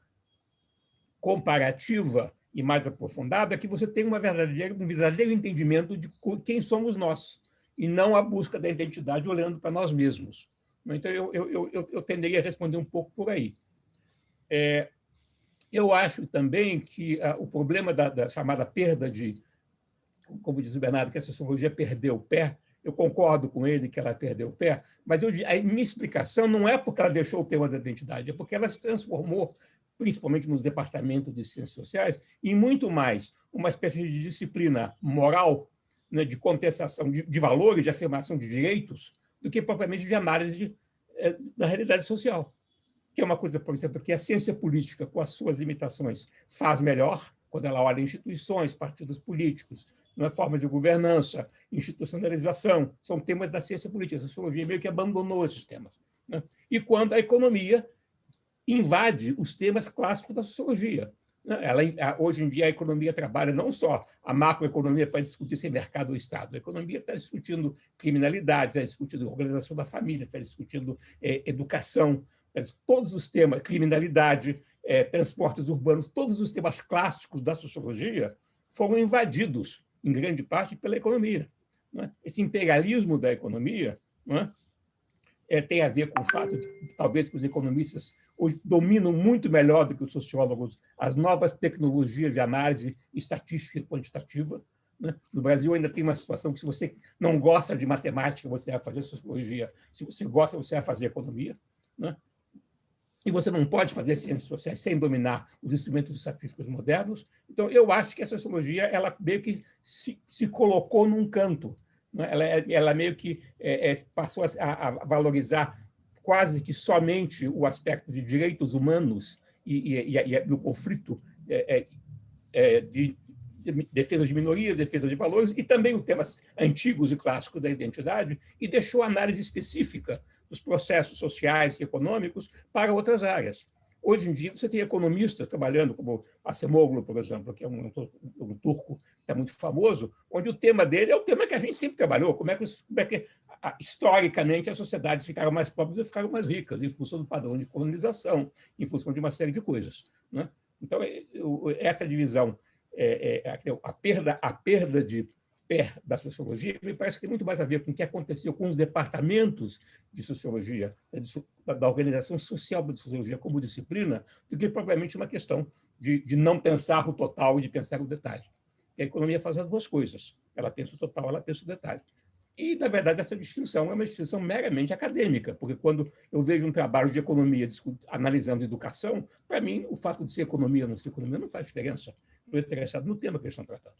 comparativa e mais aprofundada que você tem um verdadeiro entendimento de quem somos nós, e não a busca da identidade olhando para nós mesmos. Então, eu tenderia a responder um pouco por aí. Eu acho também que o problema da chamada perda como diz o Bernardo, que a sociologia perdeu o pé. Eu concordo com ele que ela perdeu o pé, mas a minha explicação não é porque ela deixou o tema da identidade, é porque ela se transformou, principalmente nos departamentos de ciências sociais, em muito mais uma espécie de disciplina moral, né, de contestação de valores, de afirmação de direitos, do que propriamente de análise da realidade social. Que é uma coisa, por exemplo, que a ciência política, com as suas limitações, faz melhor, quando ela olha instituições, partidos políticos, forma de governança, institucionalização, são temas da ciência política. A sociologia meio que abandonou esses temas. Né? E quando a economia invade os temas clássicos da sociologia. Hoje em dia, a economia trabalha não só a macroeconomia para discutir se é mercado ou Estado. A economia está discutindo criminalidade, está discutindo organização da família, está discutindo educação, todos os temas, criminalidade, transportes urbanos, todos os temas clássicos da sociologia foram invadidos, em grande parte, pela economia. Né? Esse imperialismo da economia, né, tem a ver com o fato de, talvez, que os economistas hoje dominam muito melhor do que os sociólogos as novas tecnologias de análise estatística e quantitativa. Né? No Brasil ainda tem uma situação que, se você não gosta de matemática, você vai fazer sociologia. Se você gosta, você vai fazer economia. Né? E você não pode fazer ciências sociais sem dominar os instrumentos estatísticos modernos. Então, eu acho que a sociologia ela meio que se colocou num canto. Né? Ela meio que passou a valorizar quase que somente o aspecto de direitos humanos e no conflito de defesa de minorias, defesa de valores, e também os temas antigos e clássicos da identidade, e deixou a análise específica dos processos sociais e econômicos para outras áreas. Hoje em dia, você tem economistas trabalhando, como Acemoglu, por exemplo, que é um turco que é muito famoso, onde o tema dele é o tema que a gente sempre trabalhou, como é que historicamente as sociedades ficaram mais pobres e ficaram mais ricas, em função do padrão de colonização, em função de uma série de coisas. Né? Então, essa divisão, a perda de pé da sociologia, me parece que tem muito mais a ver com o que aconteceu com os departamentos de sociologia, da organização social da sociologia como disciplina, do que propriamente uma questão de não pensar o total e de pensar o detalhe. E a economia faz as duas coisas. Ela pensa o total, ela pensa o detalhe. E, na verdade, essa distinção é uma distinção meramente acadêmica, porque quando eu vejo um trabalho de economia analisando educação, para mim, o fato de ser economia ou não ser economia não faz diferença. Estou interessado no tema que eles estão tratando.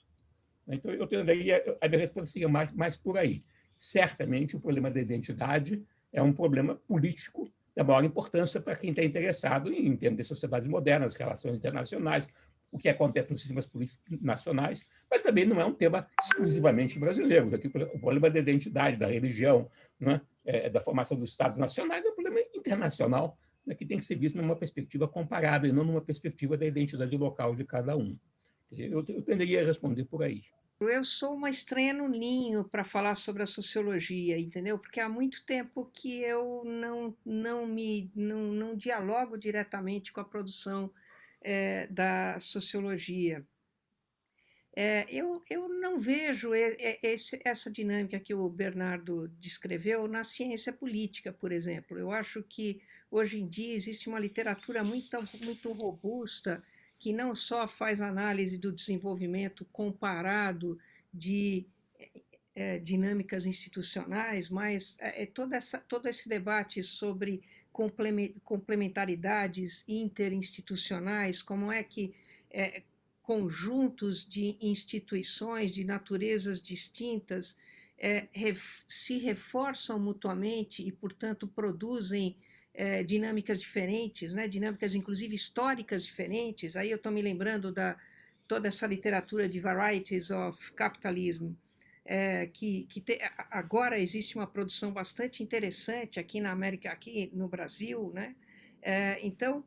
Então, a minha resposta seria mais por aí. Certamente, o problema da identidade é um problema político da maior importância para quem está interessado em entender sociedades modernas, relações internacionais, o que acontece nos sistemas políticos nacionais, mas também não é um tema exclusivamente brasileiro. Aqui, o problema da identidade, da religião, né, da formação dos Estados nacionais é um problema internacional, né, que tem que ser visto numa perspectiva comparada e não numa perspectiva da identidade local de cada um. Eu tenderia a responder por aí. Eu sou uma estranha no ninho para falar sobre a sociologia, entendeu? Porque há muito tempo que eu não dialogo diretamente com a produção da sociologia. Eu não vejo essa dinâmica que o Bernardo descreveu na ciência política, por exemplo. Eu acho que hoje em dia existe uma literatura muito robusta que não só faz análise do desenvolvimento comparado de dinâmicas institucionais, mas todo esse debate sobre complementaridades interinstitucionais, como é que conjuntos de instituições de naturezas distintas se reforçam mutuamente e, portanto, produzem dinâmicas diferentes, né? Dinâmicas, inclusive, históricas diferentes. Aí eu estou me lembrando toda essa literatura de Varieties of Capitalism, agora existe uma produção bastante interessante aqui na América, aqui no Brasil, né? Então,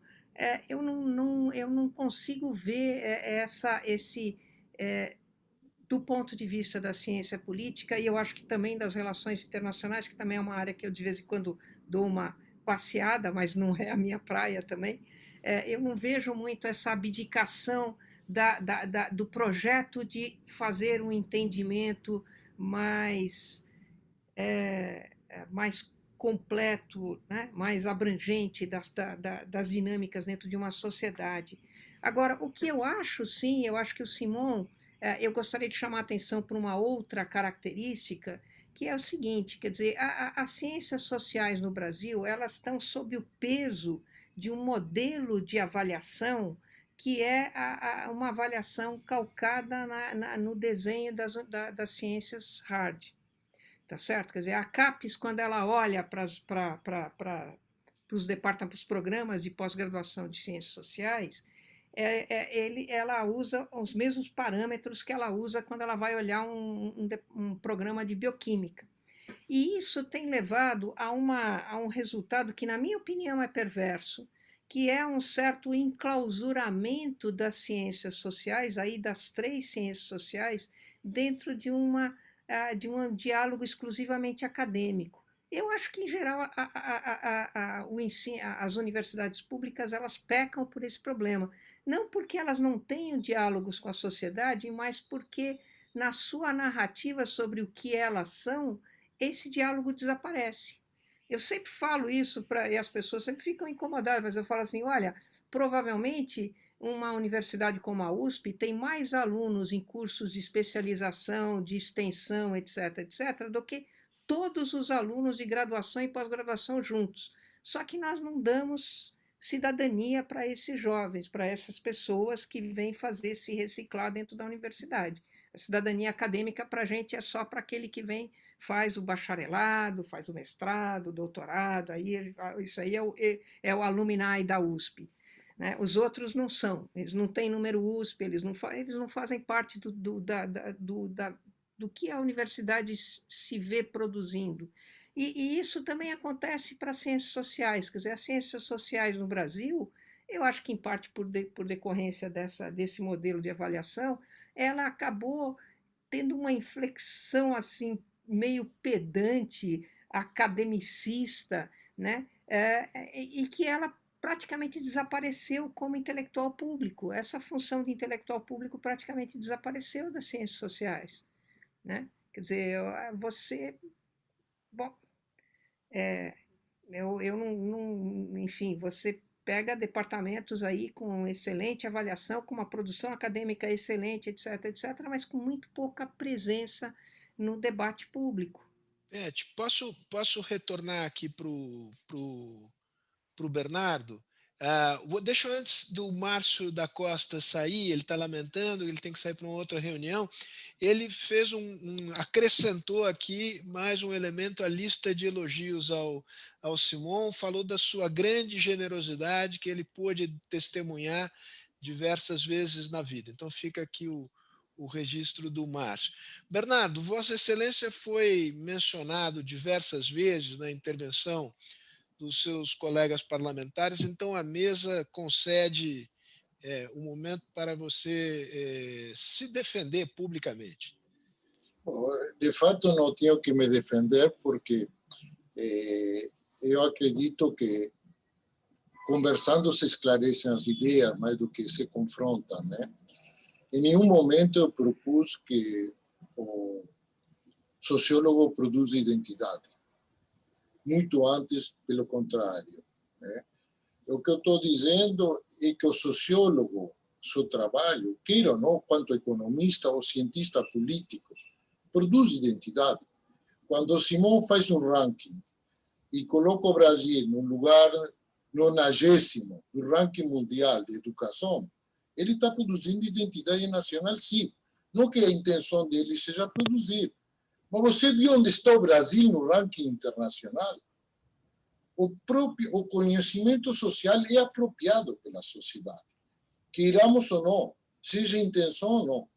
eu não consigo ver do ponto de vista da ciência política, e eu acho que também das relações internacionais, que também é uma área que eu de vez em quando dou uma passeada, mas não é a minha praia também, eu não vejo muito essa abdicação do projeto de fazer um entendimento mais completo, né? Mais abrangente das dinâmicas dentro de uma sociedade. Agora, o que eu acho, sim, eu acho que o Simon, eu gostaria de chamar a atenção para uma outra característica, que é o seguinte, quer dizer, as ciências sociais no Brasil, elas estão sob o peso de um modelo de avaliação que é uma avaliação calcada no desenho das ciências hard. Tá certo? Quer dizer, a CAPES, quando ela olha para os departamentos, os programas de pós-graduação de ciências sociais, ela usa os mesmos parâmetros que ela usa quando ela vai olhar um programa de bioquímica. E isso tem levado a um resultado que, na minha opinião, é perverso, que é um certo enclausuramento das ciências sociais, aí das 3 ciências sociais, dentro de um diálogo exclusivamente acadêmico. Eu acho que, em geral, as universidades públicas elas pecam por esse problema. Não porque elas não tenham diálogos com a sociedade, mas porque, na sua narrativa sobre o que elas são, esse diálogo desaparece. Eu sempre falo isso e as pessoas sempre ficam incomodadas, mas eu falo assim, olha, provavelmente uma universidade como a USP tem mais alunos em cursos de especialização, de extensão, etc., etc., do que todos os alunos de graduação e pós-graduação juntos. Só que nós não damos cidadania para esses jovens, para essas pessoas que vêm fazer se reciclar dentro da universidade. A cidadania acadêmica para a gente é só para aquele que vem, faz o bacharelado, faz o mestrado, o doutorado, aí, isso aí é o alumni da USP. Né? Os outros não são, eles não têm número USP, eles não fazem parte do que a universidade se vê produzindo. E isso também acontece para as ciências sociais, quer dizer, as ciências sociais no Brasil, eu acho que em parte por decorrência desse modelo de avaliação, ela acabou tendo uma inflexão assim meio pedante, academicista, né? E que ela praticamente desapareceu como intelectual público. Essa função de intelectual público praticamente desapareceu das ciências sociais, né? Quer dizer, você... Bom, eu não... Enfim, você pega departamentos aí com excelente avaliação, com uma produção acadêmica excelente, etc., etc., mas com muito pouca presença no debate público. Posso retornar aqui para o Bernardo? Deixa eu, antes do Márcio da Costa sair, ele está lamentando, ele tem que sair para uma outra reunião. Ele fez acrescentou aqui mais um elemento à lista de elogios ao Simon, falou da sua grande generosidade que ele pôde testemunhar diversas vezes na vida. Então, fica aqui o registro do Márcio. Bernardo, Vossa Excelência foi mencionado diversas vezes na intervenção dos seus colegas parlamentares, então a mesa concede um momento para você se defender publicamente. De fato, não tenho que me defender, porque eu acredito que conversando se esclarecem as ideias mais do que se confrontam, né? Em nenhum momento eu propus que o sociólogo produza identidade. Muito antes, pelo contrário, né? O que eu estou dizendo é que o sociólogo, seu trabalho, queira ou não, quanto economista ou cientista político, produz identidade. Quando o Simão faz um ranking e coloca o Brasil num lugar 90º do ranking mundial de educação, ele está produzindo identidade nacional, sim. Não que a intenção dele seja produzir. Mas você viu onde está o Brasil no ranking internacional? O conhecimento social é apropriado pela sociedade, queiramos ou não, seja intenção ou não.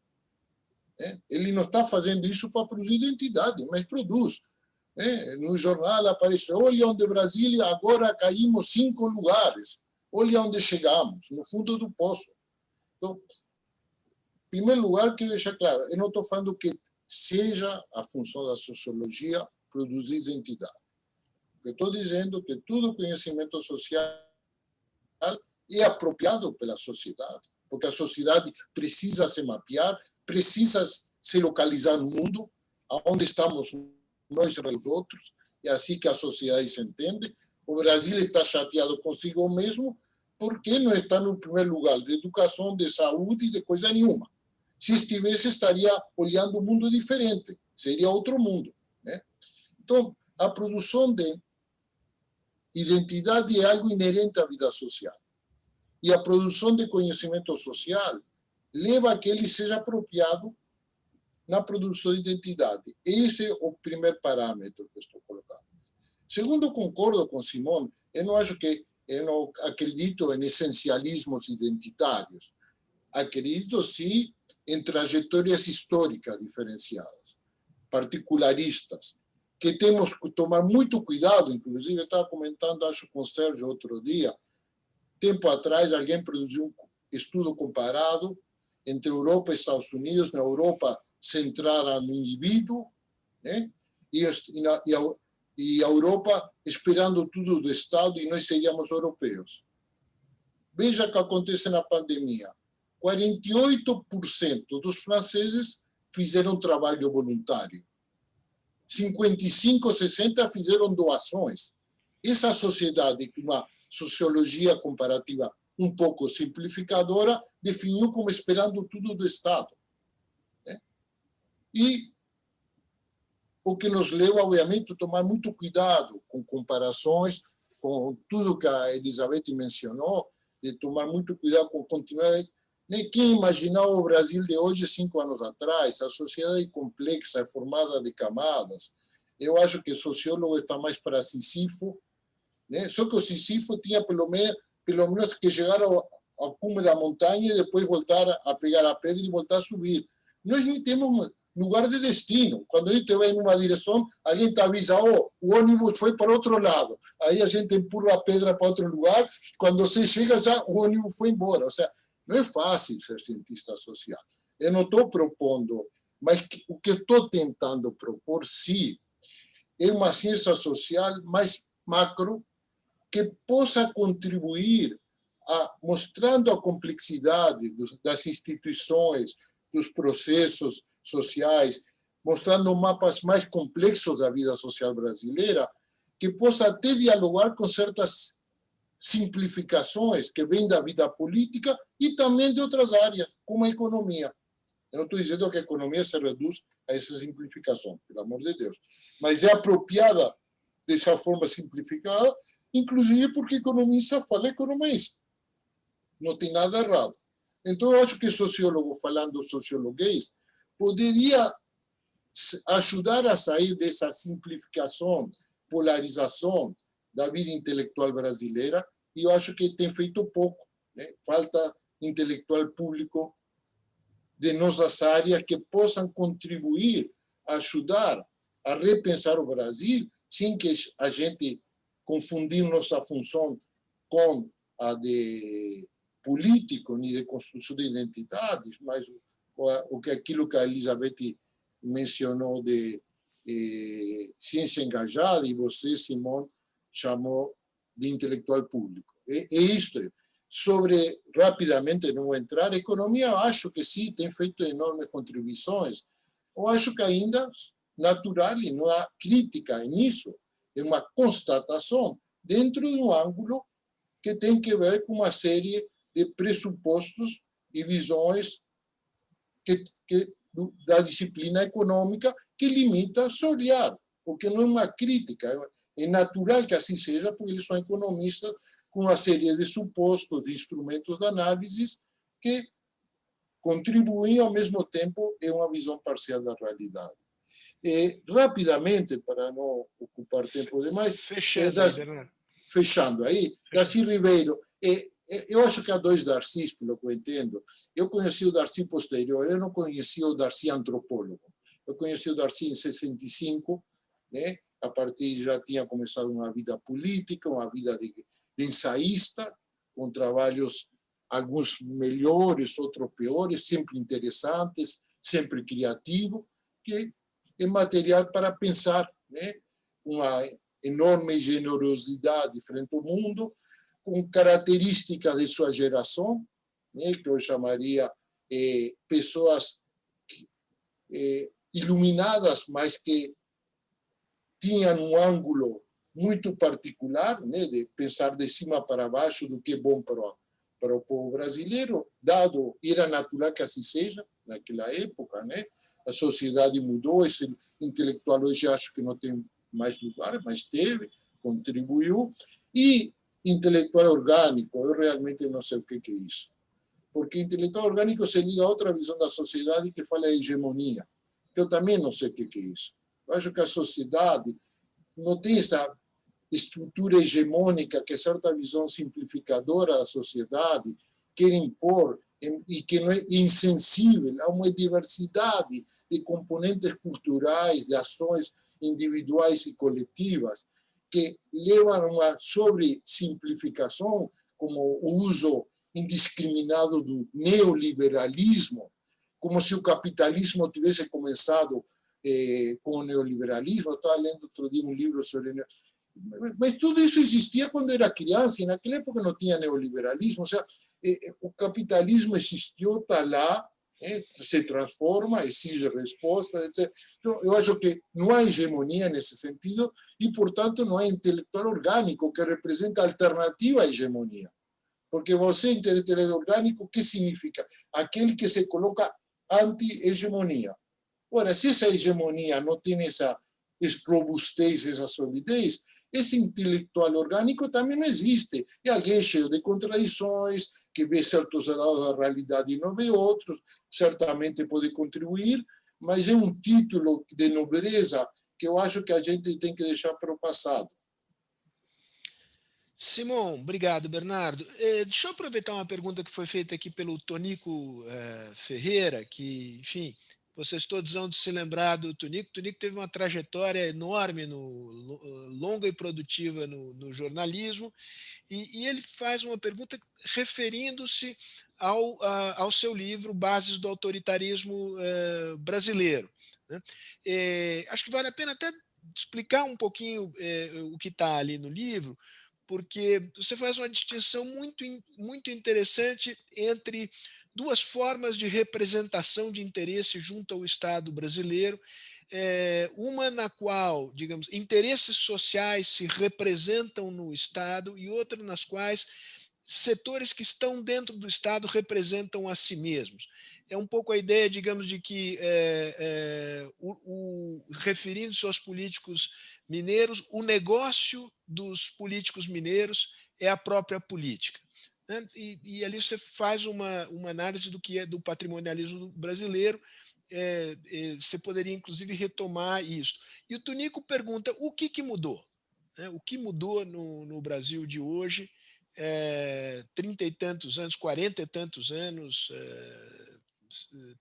Ele não está fazendo isso para produzir identidade, mas produz. No jornal aparece, olha onde Brasília, agora caímos 5 lugares, olha onde chegamos, no fundo do poço. Então, em primeiro lugar, quero deixar claro, eu não estou falando que seja a função da sociologia produzir identidade. Eu estou dizendo que todo conhecimento social é apropriado pela sociedade, porque a sociedade precisa se mapear, precisa se localizar no mundo, onde estamos nós e os outros, é assim que a sociedade se entende. O Brasil está chateado consigo mesmo porque não está no primeiro lugar de educação, de saúde, de coisa nenhuma. Se estivesse, estaria olhando um mundo diferente, seria outro mundo, né? Então, a produção de identidade é algo inerente à vida social. E a produção de conhecimento social leva a que ele seja apropriado na produção de identidade. Esse é o primeiro parâmetro que estou colocando. Segundo, concordo com Simão, eu não acredito em essencialismos identitários. Acredito, sim, em trajetórias históricas diferenciadas, particularistas, que temos que tomar muito cuidado. Inclusive, eu estava comentando, acho, com o Sérgio outro dia, tempo atrás, alguém produziu um estudo comparado entre Europa e Estados Unidos. Na Europa, centrada no indivíduo, né? E a Europa esperando tudo do Estado, e nós seríamos europeus. Veja o que acontece na pandemia. 48% dos franceses fizeram trabalho voluntário. 55%, 60% fizeram doações. Essa sociedade, que uma sociologia comparativa um pouco simplificadora, definiu como esperando tudo do Estado. E o que nos leva, obviamente, a tomar muito cuidado com comparações, com tudo que a Elizabeth mencionou, de tomar muito cuidado com continuar. Quem imaginava o Brasil de hoje, 5 anos atrás? A sociedade complexa, é formada de camadas. Eu acho que o sociólogo está mais para Sísifo, né? Só que o Sísifo tinha pelo menos que chegar ao cume da montanha e depois voltar a pegar a pedra e voltar a subir. Nós nem temos lugar de destino. Quando a gente vai em uma direção, alguém te avisa, o ônibus foi para outro lado. Aí a gente empurra a pedra para outro lugar. Quando você chega, já o ônibus foi embora. Ou seja, não é fácil ser cientista social. Eu não estou propondo, mas o que estou tentando propor, sim, é uma ciência social mais macro que possa contribuir mostrando a complexidade das instituições, dos processos sociais, mostrando mapas mais complexos da vida social brasileira, que possa até dialogar com certas simplificações que vêm da vida política e também de outras áreas, como a economia. Eu não estou dizendo que a economia se reduz a essa simplificação, pelo amor de Deus, mas é apropriada dessa forma simplificada, inclusive porque economista fala economista. Não tem nada errado. Então, eu acho que sociólogo, falando sociologuês, poderia ajudar a sair dessa simplificação, polarização da vida intelectual brasileira, e eu acho que tem feito pouco, né? Falta intelectual público de nossas áreas que possam contribuir, ajudar a repensar o Brasil, sem que a gente confundir nossa função com a de político, nem de construção de identidades, mas aquilo que a Elizabeth mencionou de ciência engajada, e você, Simão, chamou de intelectual público. É isto. Sobre, rapidamente, não vou entrar, a economia, eu acho que sim, tem feito enormes contribuições. Eu acho que ainda natural, e não há crítica nisso, é uma constatação dentro de um ângulo que tem que ver com uma série de pressupostos e visões da disciplina econômica que limita seu olhar, o que não é uma crítica. É natural que assim seja, porque eles são economistas com uma série de supostos, de instrumentos de análise que contribuem ao mesmo tempo em uma visão parcial da realidade. Rapidamente, para não ocupar tempo demais, fechando aí, Darcy Ribeiro, eu acho que há dois Darcys, pelo que eu entendo. Eu conheci o Darcy posterior, eu não conhecia o Darcy antropólogo. Eu conheci o Darcy em 65, né? A partir já tinha começado uma vida política, uma vida de ensaísta, com trabalhos, alguns melhores, outros piores, sempre interessantes, sempre criativo, que é material para pensar, né? Uma enorme generosidade frente ao mundo, com características de sua geração, né? Que eu chamaria pessoas iluminadas, mas que tinham um ângulo muito particular, né, de pensar de cima para baixo do que é bom para o povo brasileiro, dado, era natural que assim seja, naquela época, né? A sociedade mudou, esse intelectual hoje acho que não tem mais lugar, mas teve, contribuiu, e intelectual orgânico, eu realmente não sei o que é isso, porque intelectual orgânico se liga a outra visão da sociedade que fala de hegemonia, que eu também não sei o que é isso. Eu acho que a sociedade não tem essa estrutura hegemônica, que é certa visão simplificadora da sociedade quer impor, e que não é insensível a uma diversidade de componentes culturais, de ações individuais e coletivas, que levam a uma sobresimplificação, como o uso indiscriminado do neoliberalismo, como se o capitalismo tivesse começado com o neoliberalismo. Eu estava lendo outro dia um livro sobre... Mas tudo isso existia quando era criança, e naquela época não tinha neoliberalismo. Ou seja, o capitalismo existiu, está lá, se transforma, exige respostas, etc. Então, eu acho que não há hegemonia nesse sentido e, portanto, não há intelectual orgânico que representa a alternativa à hegemonia. Porque você, intelectual orgânico, o que significa? Aquele que se coloca anti-hegemonia. Ora, se essa hegemonia não tem essa robustez, essa solidez, esse intelectual orgânico também não existe. É alguém cheio de contradições, que vê certos lados da realidade e não vê outros, certamente pode contribuir, mas é um título de nobreza que eu acho que a gente tem que deixar para o passado. Simão, obrigado, Bernardo. Deixa eu aproveitar uma pergunta que foi feita aqui pelo Tonico Ferreira, que, enfim, vocês todos vão se lembrar do Tonico. Tonico teve uma trajetória enorme, longa e produtiva no jornalismo, e ele faz uma pergunta referindo-se ao seu livro Bases do Autoritarismo Brasileiro, né? Acho que vale a pena até explicar um pouquinho o que está ali no livro, porque você faz uma distinção muito interessante entre duas formas de representação de interesse junto ao Estado brasileiro, uma na qual, digamos, interesses sociais se representam no Estado e outra nas quais setores que estão dentro do Estado representam a si mesmos. É um pouco a ideia, digamos, de que, referindo-se aos políticos mineiros, o negócio dos políticos mineiros é a própria política, né? E ali você faz uma análise do que é do patrimonialismo brasileiro. Você poderia, inclusive, retomar isso. E o Tonico pergunta o que mudou, né? O que mudou no Brasil de hoje 30 e tantos anos, 40 e tantos anos,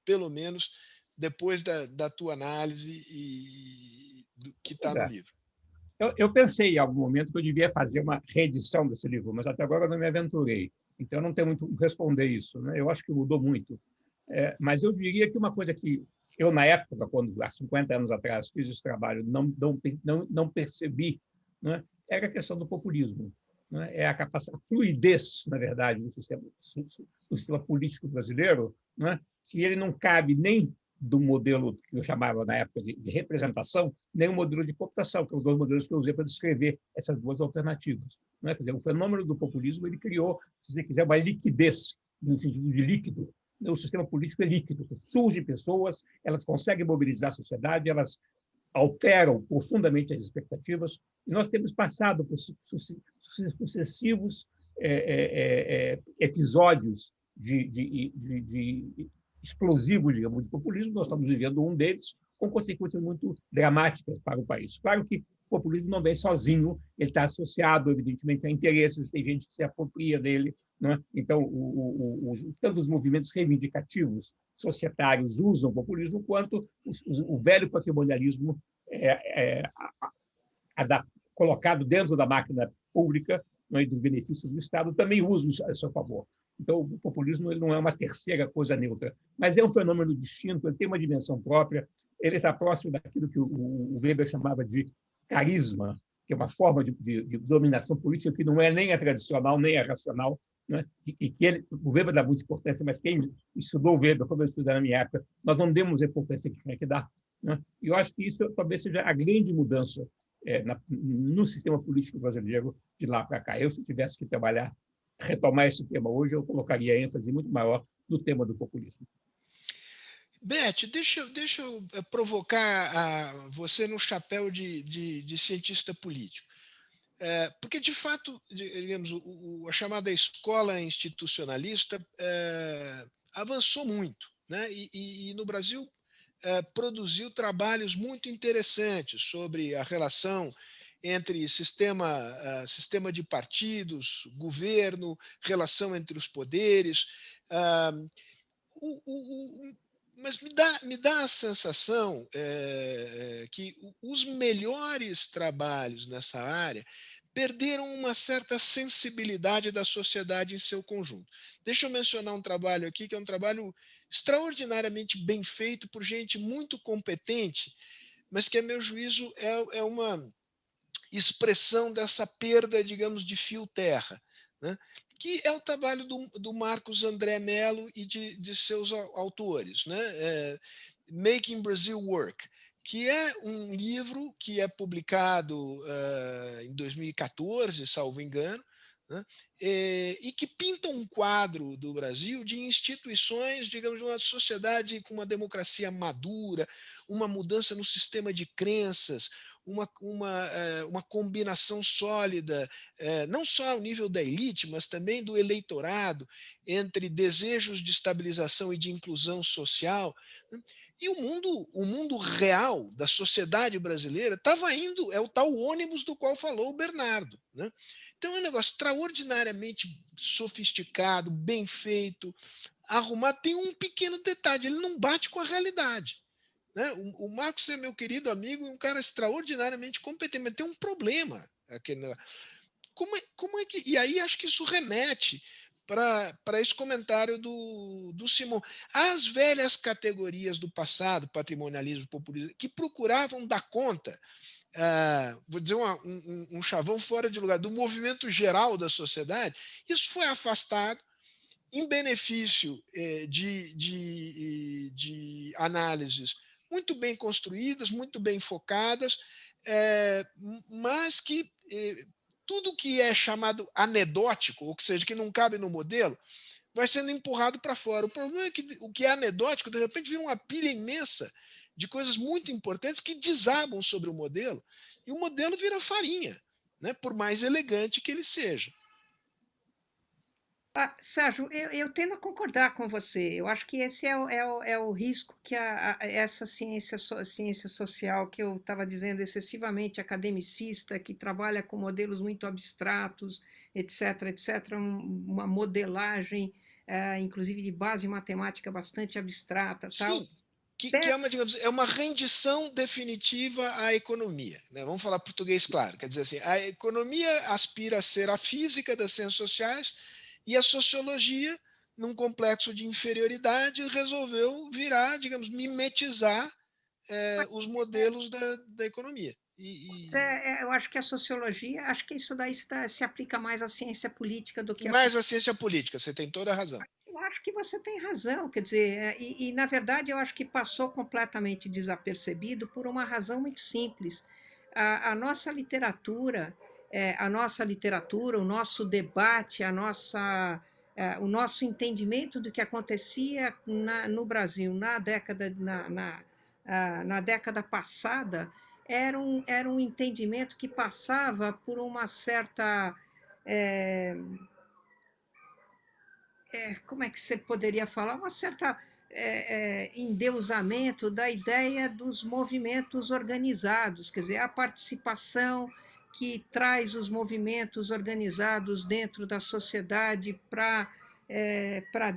pelo menos, depois da tua análise e do que está Pois no é. livro? Eu pensei em algum momento que eu devia fazer uma reedição desse livro, mas até agora eu não me aventurei. Então, eu não tenho muito como responder isso, né? Eu acho que mudou muito. Mas eu diria que uma coisa que eu, na época, quando há 50 anos atrás fiz esse trabalho, não percebi, né? Era a questão do populismo. Né? É a fluidez, na verdade, do sistema político brasileiro, né? Que ele não cabe nem do modelo que eu chamava na época de representação, nem o modelo de cooptação, que são os dois modelos que eu usei para descrever essas duas alternativas. Não é? Quer dizer, o fenômeno do populismo ele criou, se você quiser, uma liquidez, no sentido de líquido. O sistema político é líquido, surgem pessoas, elas conseguem mobilizar a sociedade, elas alteram profundamente as expectativas, e nós temos passado por sucessivos episódios de explosivos, digamos, de populismo. Nós estamos vivendo um deles, com consequências muito dramáticas para o país. Claro que o populismo não vem sozinho, ele está associado, evidentemente, a interesses, tem gente que se apropria dele. Né? Então, tanto os movimentos reivindicativos societários usam o populismo, quanto o velho patrimonialismo colocado dentro da máquina pública, né, e dos benefícios do Estado, também usa a seu favor. Então, o populismo ele não é uma terceira coisa neutra, mas é um fenômeno distinto, ele tem uma dimensão própria, ele está próximo daquilo que o Weber chamava de carisma, que é uma forma de dominação política que não é nem a tradicional, nem a racional, né? E que o Weber dá muita importância, mas quem estudou o Weber, como eu estudei na minha época, nós não demos a importância que tinha que dar. Né? E eu acho que isso talvez seja a grande mudança no sistema político brasileiro de lá para cá. Eu, se tivesse que retomar esse tema hoje, eu colocaria ênfase muito maior no tema do populismo. Beth, deixa eu provocar você no chapéu de cientista político. Porque, de fato, digamos, a chamada escola institucionalista avançou muito, né? E no Brasil produziu trabalhos muito interessantes sobre a relação entre sistema de partidos, governo, relação entre os poderes. Mas me dá a sensação que os melhores trabalhos nessa área perderam uma certa sensibilidade da sociedade em seu conjunto. Deixa eu mencionar um trabalho aqui, que é um trabalho extraordinariamente bem feito por gente muito competente, mas que, a meu juízo, é uma expressão dessa perda, digamos, de fio terra, né? Que é o trabalho do Marcos André Mello e de seus autores, né? Making Brazil Work, que é um livro que é publicado em 2014, salvo engano, né? E que pinta um quadro do Brasil de instituições, digamos, de uma sociedade com uma democracia madura, uma mudança no sistema de crenças, uma combinação sólida, não só ao nível da elite, mas também do eleitorado, entre desejos de estabilização e de inclusão social. E o mundo real da sociedade brasileira estava indo, é o tal ônibus do qual falou o Bernardo. Né? Então é um negócio extraordinariamente sofisticado, bem feito, arrumado. Tem um pequeno detalhe, ele não bate com a realidade. Né? O Marcos é meu querido amigo e um cara extraordinariamente competente, mas tem um problema. Como é que. E aí acho que isso remete para esse comentário do Simão. As velhas categorias do passado, patrimonialismo, populismo, que procuravam dar conta, vou dizer um chavão fora de lugar, do movimento geral da sociedade, isso foi afastado em benefício de análises muito bem construídas, muito bem focadas, mas que tudo que é chamado anedótico, ou seja, que não cabe no modelo, vai sendo empurrado para fora. O problema é que o que é anedótico, de repente, vira uma pilha imensa de coisas muito importantes que desabam sobre o modelo, e o modelo vira farinha, né, por mais elegante que ele seja. Sérgio, eu tendo a concordar com você. Eu acho que esse é o risco que essa ciência social que eu estava dizendo, excessivamente academicista, que trabalha com modelos muito abstratos, etc., uma modelagem, inclusive de base matemática bastante abstrata, tal. Sim, que é uma, digamos, é uma rendição definitiva à economia, né? Vamos falar português claro, quer dizer assim, a economia aspira a ser a física das ciências sociais e a sociologia, num complexo de inferioridade, resolveu virar, digamos, mimetizar os modelos da economia. Eu acho que a sociologia, acho que isso daí se aplica mais à ciência política do que à Mais a ciência política, você tem toda a razão. Eu acho que você tem razão, quer dizer, na verdade eu acho que passou completamente desapercebido por uma razão muito simples. A nossa literatura, o nosso debate, o nosso entendimento do que acontecia no Brasil na década passada era um entendimento que passava por uma certa como é que você poderia falar? Uma certa endeusamento da ideia dos movimentos organizados, quer dizer, a participação que traz os movimentos organizados dentro da sociedade para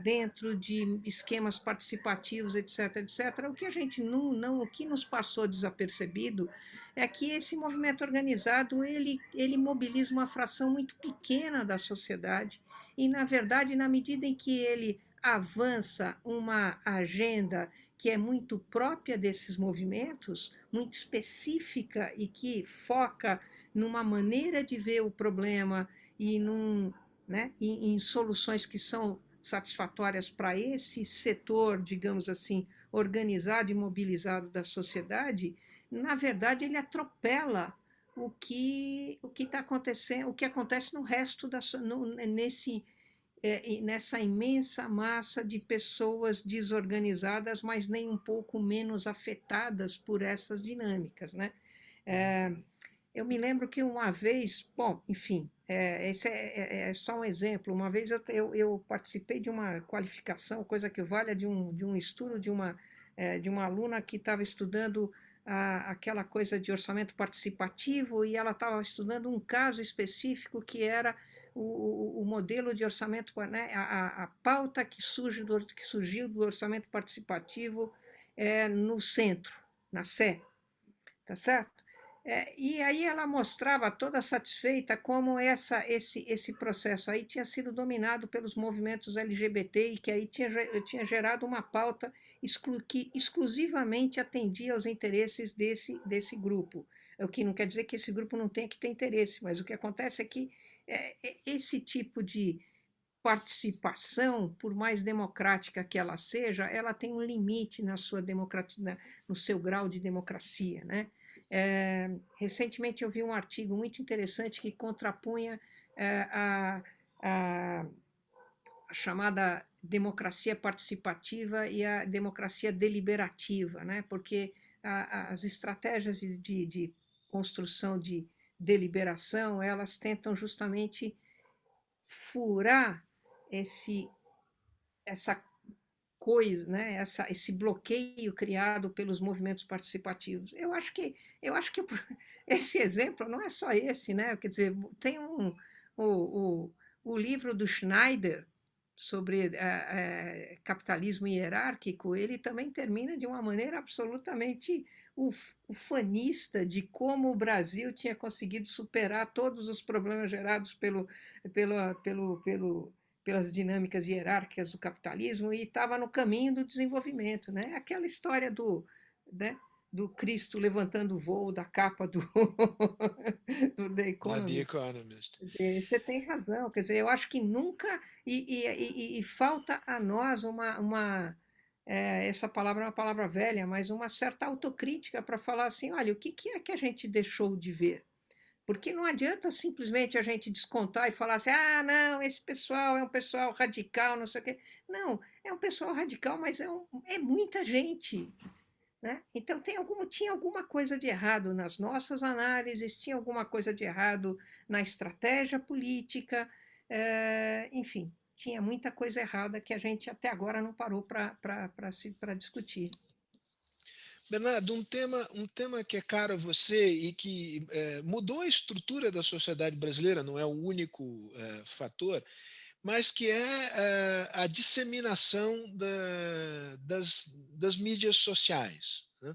dentro de esquemas participativos, etc. O que a gente o que nos passou desapercebido é que esse movimento organizado ele mobiliza uma fração muito pequena da sociedade e, na verdade, na medida em que ele avança uma agenda que é muito própria desses movimentos, muito específica e que foca numa maneira de ver o problema e em soluções que são satisfatórias para esse setor, digamos assim, organizado e mobilizado da sociedade, na verdade ele atropela o que está acontecendo, o que acontece no resto nessa imensa massa de pessoas desorganizadas, mas nem um pouco menos afetadas por essas dinâmicas, né? Eu me lembro que uma vez, bom, enfim, esse é só um exemplo. Uma vez eu participei de uma qualificação, coisa que vale de um estudo de uma aluna que estava estudando aquela coisa de orçamento participativo e ela estava estudando um caso específico que era o modelo de orçamento, né, a pauta que surgiu do orçamento participativo no centro, na Sé, tá certo? E aí ela mostrava toda satisfeita como esse processo aí tinha sido dominado pelos movimentos LGBT e que aí tinha gerado uma pauta que exclusivamente atendia aos interesses desse grupo. O que não quer dizer que esse grupo não tenha que ter interesse, mas o que acontece é que esse tipo de participação, por mais democrática que ela seja, ela tem um limite no seu grau de democracia, né? Recentemente eu vi um artigo muito interessante que contrapunha a, a, a chamada democracia participativa e a democracia deliberativa, né? Porque as estratégias de construção de deliberação, elas tentam justamente furar essa coisa, né? Esse bloqueio criado pelos movimentos participativos. Eu acho que esse exemplo não é só esse, né? Quer dizer, tem o livro do Schneider sobre capitalismo hierárquico, ele também termina de uma maneira absolutamente ufanista de como o Brasil tinha conseguido superar todos os problemas gerados pelas dinâmicas hierárquicas do capitalismo e estava no caminho do desenvolvimento, né? Aquela história né, do Cristo levantando o voo da capa do The The Economist. Economist. Você tem razão, quer dizer, eu acho que nunca e falta a nós essa palavra é uma palavra velha, mas uma certa autocrítica para falar assim, olha, o que é que a gente deixou de ver? Porque não adianta simplesmente a gente descontar e falar assim, ah, não, esse pessoal é um pessoal radical, não sei o quê. Não, é um pessoal radical, mas é muita gente. Né? Então tinha alguma coisa de errado nas nossas análises, tinha alguma coisa de errado na estratégia política, enfim. tinha muita coisa errada que a gente até agora não parou para discutir. Bernardo, um tema que é caro a você e que mudou a estrutura da sociedade brasileira, não é o único fator, mas que é a disseminação das mídias sociais, né?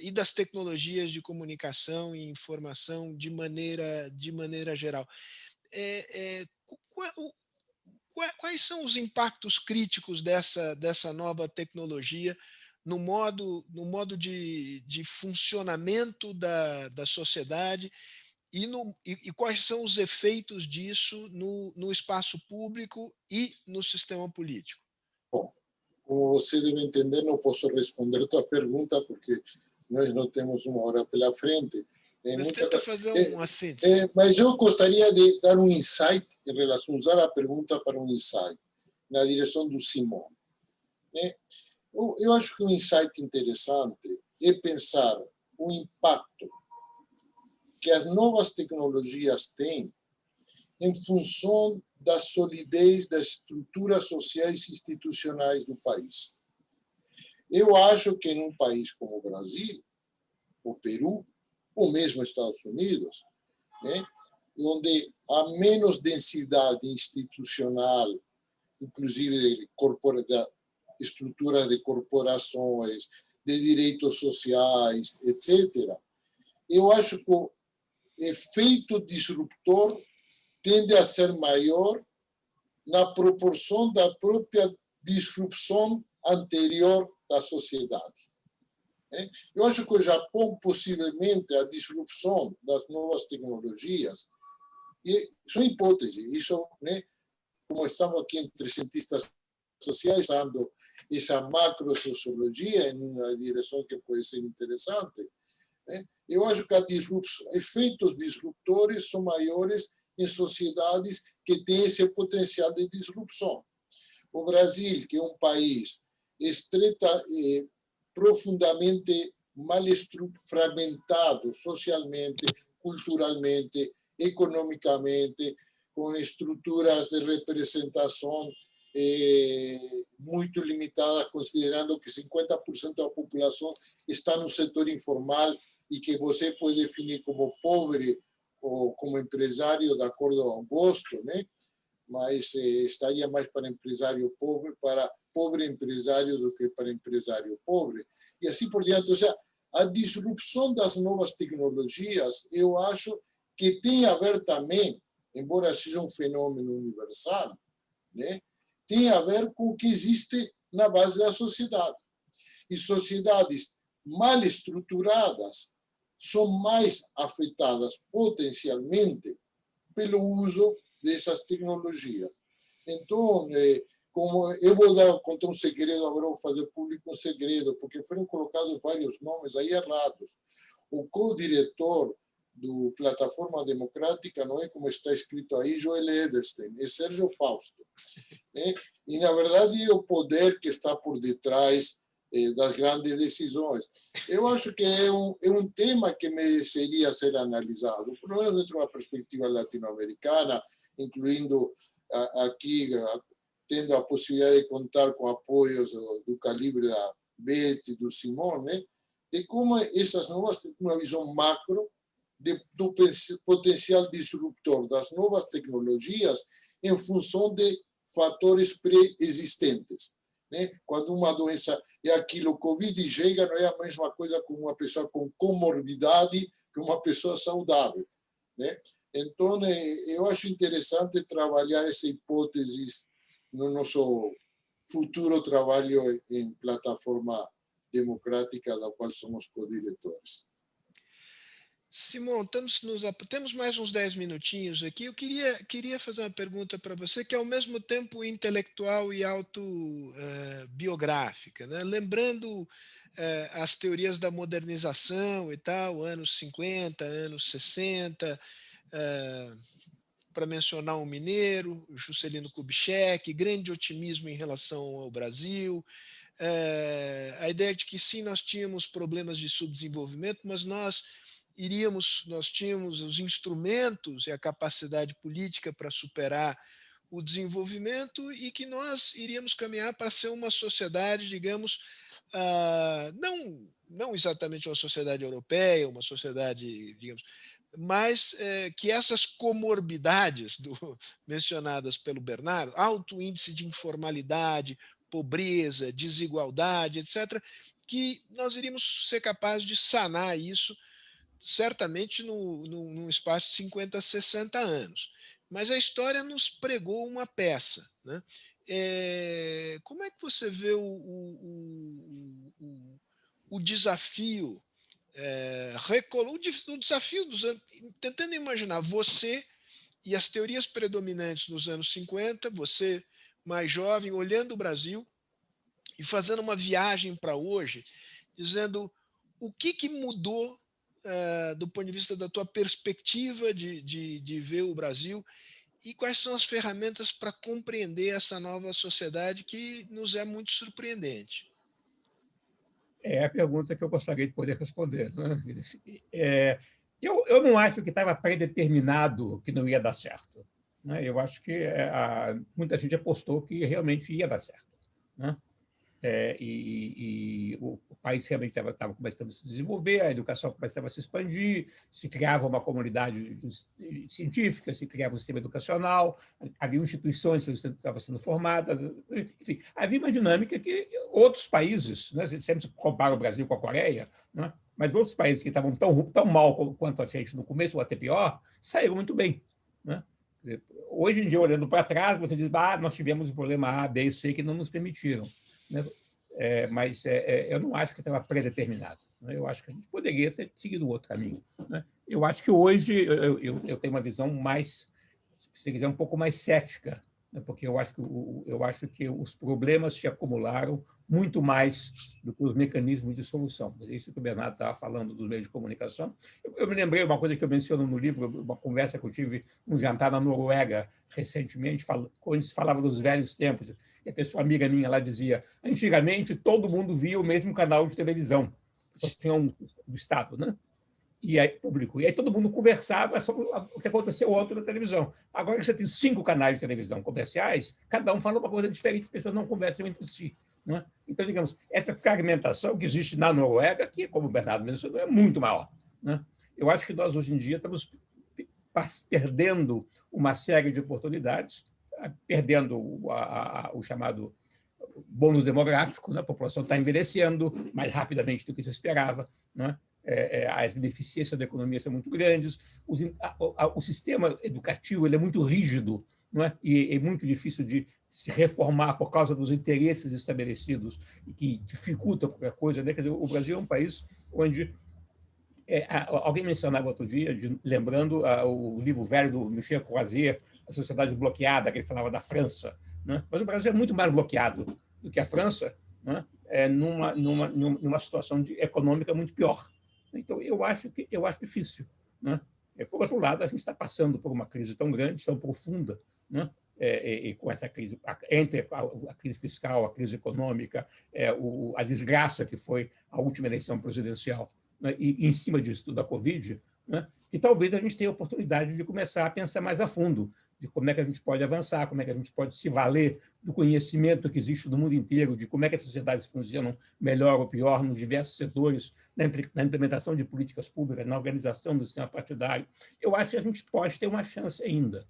E das tecnologias de comunicação e informação de maneira geral. Quais são os impactos críticos dessa nova tecnologia no modo de funcionamento da sociedade e quais são os efeitos disso no espaço público e no sistema político? Bom, como você deve entender, não posso responder a tua pergunta porque nós não temos uma hora pela frente. Mas tenta fazer uma síntese. Mas eu gostaria de dar um insight em relação, usar a pergunta para um insight, na direção do Simon. Eu acho que um insight interessante é pensar o impacto que as novas tecnologias têm em função da solidez das estruturas sociais e institucionais do país. Eu acho que em um país como o Brasil, o Peru, ou mesmo Estados Unidos, onde há menos densidade institucional, inclusive de estruturas de corporações, de direitos sociais, etc., eu acho que o efeito disruptor tende a ser maior na proporção da própria disrupção anterior da sociedade. Eu acho que o Japão, possivelmente, a disrupção das novas tecnologias, e são hipóteses, isso, como estamos aqui entre cientistas sociais, dando essa macro-sociologia em uma direção que pode ser interessante, eu acho que efeitos disruptores são maiores em sociedades que têm esse potencial de disrupção. O Brasil, que é um país profundamente mal fragmentado socialmente, culturalmente, economicamente, com estruturas de representação muito limitadas, considerando que 50% da população está no setor informal e que você pode definir como pobre ou como empresário de acordo ao gosto, mas estaria mais para empresário pobre, para pobre empresário do que para empresário pobre. E assim por diante. Ou seja, a disrupção das novas tecnologias, eu acho que tem a ver também, embora seja um fenômeno universal, tem a ver com o que existe na base da sociedade. E sociedades mal estruturadas são mais afetadas potencialmente pelo uso dessas tecnologias. Então, como eu vou contar um segredo, agora vou fazer público um segredo, porque foram colocados vários nomes aí errados. O co-diretor do Plataforma Democrática não é como está escrito aí, Joel Edelstein, é Sérgio Fausto. E, na verdade, é o poder que está por detrás das grandes decisões. Eu acho que é um tema que mereceria ser analisado, pelo menos dentro de uma perspectiva latino-americana, incluindo aqui, tendo a possibilidade de contar com apoios do calibre da Beth e do Simon, de como essas novas, uma visão macro do potencial disruptor das novas tecnologias em função de fatores pré-existentes. Quando uma doença é aquilo, o Covid chega, não é a mesma coisa com uma pessoa com comorbidade que uma pessoa saudável. Então, eu acho interessante trabalhar essa hipótese no nosso futuro trabalho em plataforma democrática, da qual somos co-diretores. Simon, temos mais uns 10 minutinhos aqui. Eu queria fazer uma pergunta para você que é ao mesmo tempo intelectual e autobiográfica, Lembrando as teorias da modernização e tal, anos 50, anos 60, para mencionar um mineiro, Juscelino Kubitschek, grande otimismo em relação ao Brasil, a ideia de que sim, nós tínhamos problemas de subdesenvolvimento, mas nós tínhamos os instrumentos e a capacidade política para superar o desenvolvimento e que nós iríamos caminhar para ser uma sociedade, digamos, não exatamente uma sociedade europeia, uma sociedade, digamos, mas que essas comorbidades mencionadas pelo Bernardo, alto índice de informalidade, pobreza, desigualdade, etc., que nós iríamos ser capazes de sanar isso certamente num espaço de 50, 60 anos. Mas a história nos pregou uma peça. Né? Como é que você vê o desafio, o desafio dos anos, tentando imaginar você e as teorias predominantes nos anos 50, você mais jovem, olhando o Brasil e fazendo uma viagem para hoje, dizendo o que mudou do ponto de vista da tua perspectiva de ver o Brasil e quais são as ferramentas para compreender essa nova sociedade que nos é muito surpreendente. É a pergunta que eu gostaria de poder responder. Né? Eu não acho que estava predeterminado que não ia dar certo. Né? Eu acho que muita gente apostou que realmente ia dar certo. Né? E o país realmente estava começando a se desenvolver, a educação começava a se expandir, se criava uma comunidade científica, se criava um sistema educacional, havia instituições que estavam sendo formadas, enfim, havia uma dinâmica que outros países, né, sempre se compara o Brasil com a Coreia, né, mas outros países que estavam tão mal quanto a gente no começo, ou até pior, saíram muito bem. Né? Hoje em dia, olhando para trás, você diz, nós tivemos um problema A, B e C que não nos permitiram. Né? Mas eu não acho que estava predeterminado. Né? Eu acho que a gente poderia ter seguido outro caminho. Né? Eu acho que hoje eu tenho uma visão mais, se quiser, um pouco mais cética, né? Porque eu acho que os problemas se acumularam muito mais do que os mecanismos de solução. É isso que o Bernardo estava falando dos meios de comunicação. Eu me lembrei uma coisa que eu menciono no livro, uma conversa que eu tive num jantar na Noruega recentemente, quando se falava dos velhos tempos. E a pessoa amiga minha lá dizia, antigamente todo mundo via o mesmo canal de televisão, só tinha um do Estado, né? E aí, público. E aí todo mundo conversava sobre o que aconteceu ontem na televisão. Agora que você tem 5 canais de televisão comerciais, cada um fala uma coisa diferente, as pessoas não conversam entre si. Né? Então, digamos, essa fragmentação que existe na Noruega, que, como o Bernardo mencionou, é muito maior. Né? Eu acho que nós, hoje em dia, estamos perdendo uma série de oportunidades, perdendo o chamado bônus demográfico, né? A população está envelhecendo mais rapidamente do que se esperava, né? As ineficiências da economia são muito grandes, o sistema educativo ele é muito rígido, não é? E é muito difícil de se reformar por causa dos interesses estabelecidos e que dificultam qualquer coisa. Né? Quer dizer, o Brasil é um país onde alguém mencionava outro dia, lembrando o livro velho do Michel Crozier, A Sociedade Bloqueada, que ele falava da França. Né? Mas o Brasil é muito mais bloqueado do que a França, né? Numa situação econômica muito pior. Então, eu acho difícil. Né? Por outro lado, a gente está passando por uma crise tão grande, tão profunda, né? E com essa crise, entre a crise fiscal, a crise econômica, a desgraça que foi a última eleição presidencial, né? E em cima disso tudo, da Covid, né? Que talvez a gente tenha a oportunidade de começar a pensar mais a fundo de como é que a gente pode avançar, como é que a gente pode se valer do conhecimento que existe no mundo inteiro, de como é que as sociedades funcionam melhor ou pior nos diversos setores, na implementação de políticas públicas, na organização do sistema partidário. Eu acho que a gente pode ter uma chance ainda.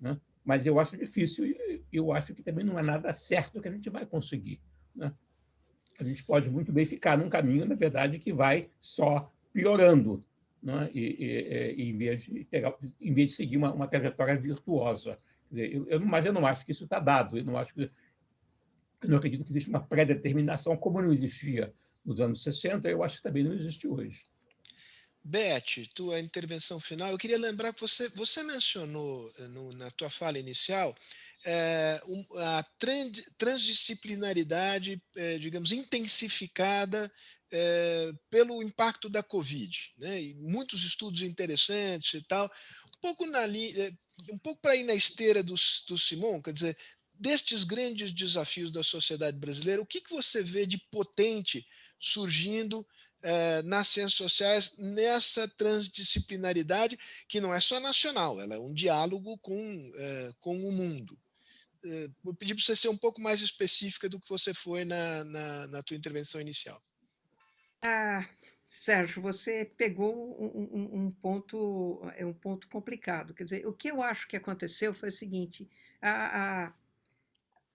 Né? Mas eu acho difícil e eu acho que também não é nada certo que a gente vai conseguir. Né? A gente pode muito bem ficar num caminho, na verdade, que vai só piorando, né? Em vez de seguir uma trajetória virtuosa. Mas eu não acho que isso está dado. Eu não acredito que existe uma pré-determinação, como não existia nos anos 60, eu acho que também não existe hoje. Beth, tua intervenção final, eu queria lembrar que você mencionou na tua fala inicial a transdisciplinaridade, digamos, intensificada pelo impacto da Covid, né? E muitos estudos interessantes e tal, um pouco para ir na esteira do Simon, quer dizer, destes grandes desafios da sociedade brasileira, o que você vê de potente surgindo nas ciências sociais nessa transdisciplinaridade que não é só nacional, ela é um diálogo com o mundo. vou pedir para você ser um pouco mais específica do que você foi na tua intervenção inicial. Ah, Sérgio, você pegou um ponto complicado. Quer dizer, o que eu acho que aconteceu foi o seguinte: a,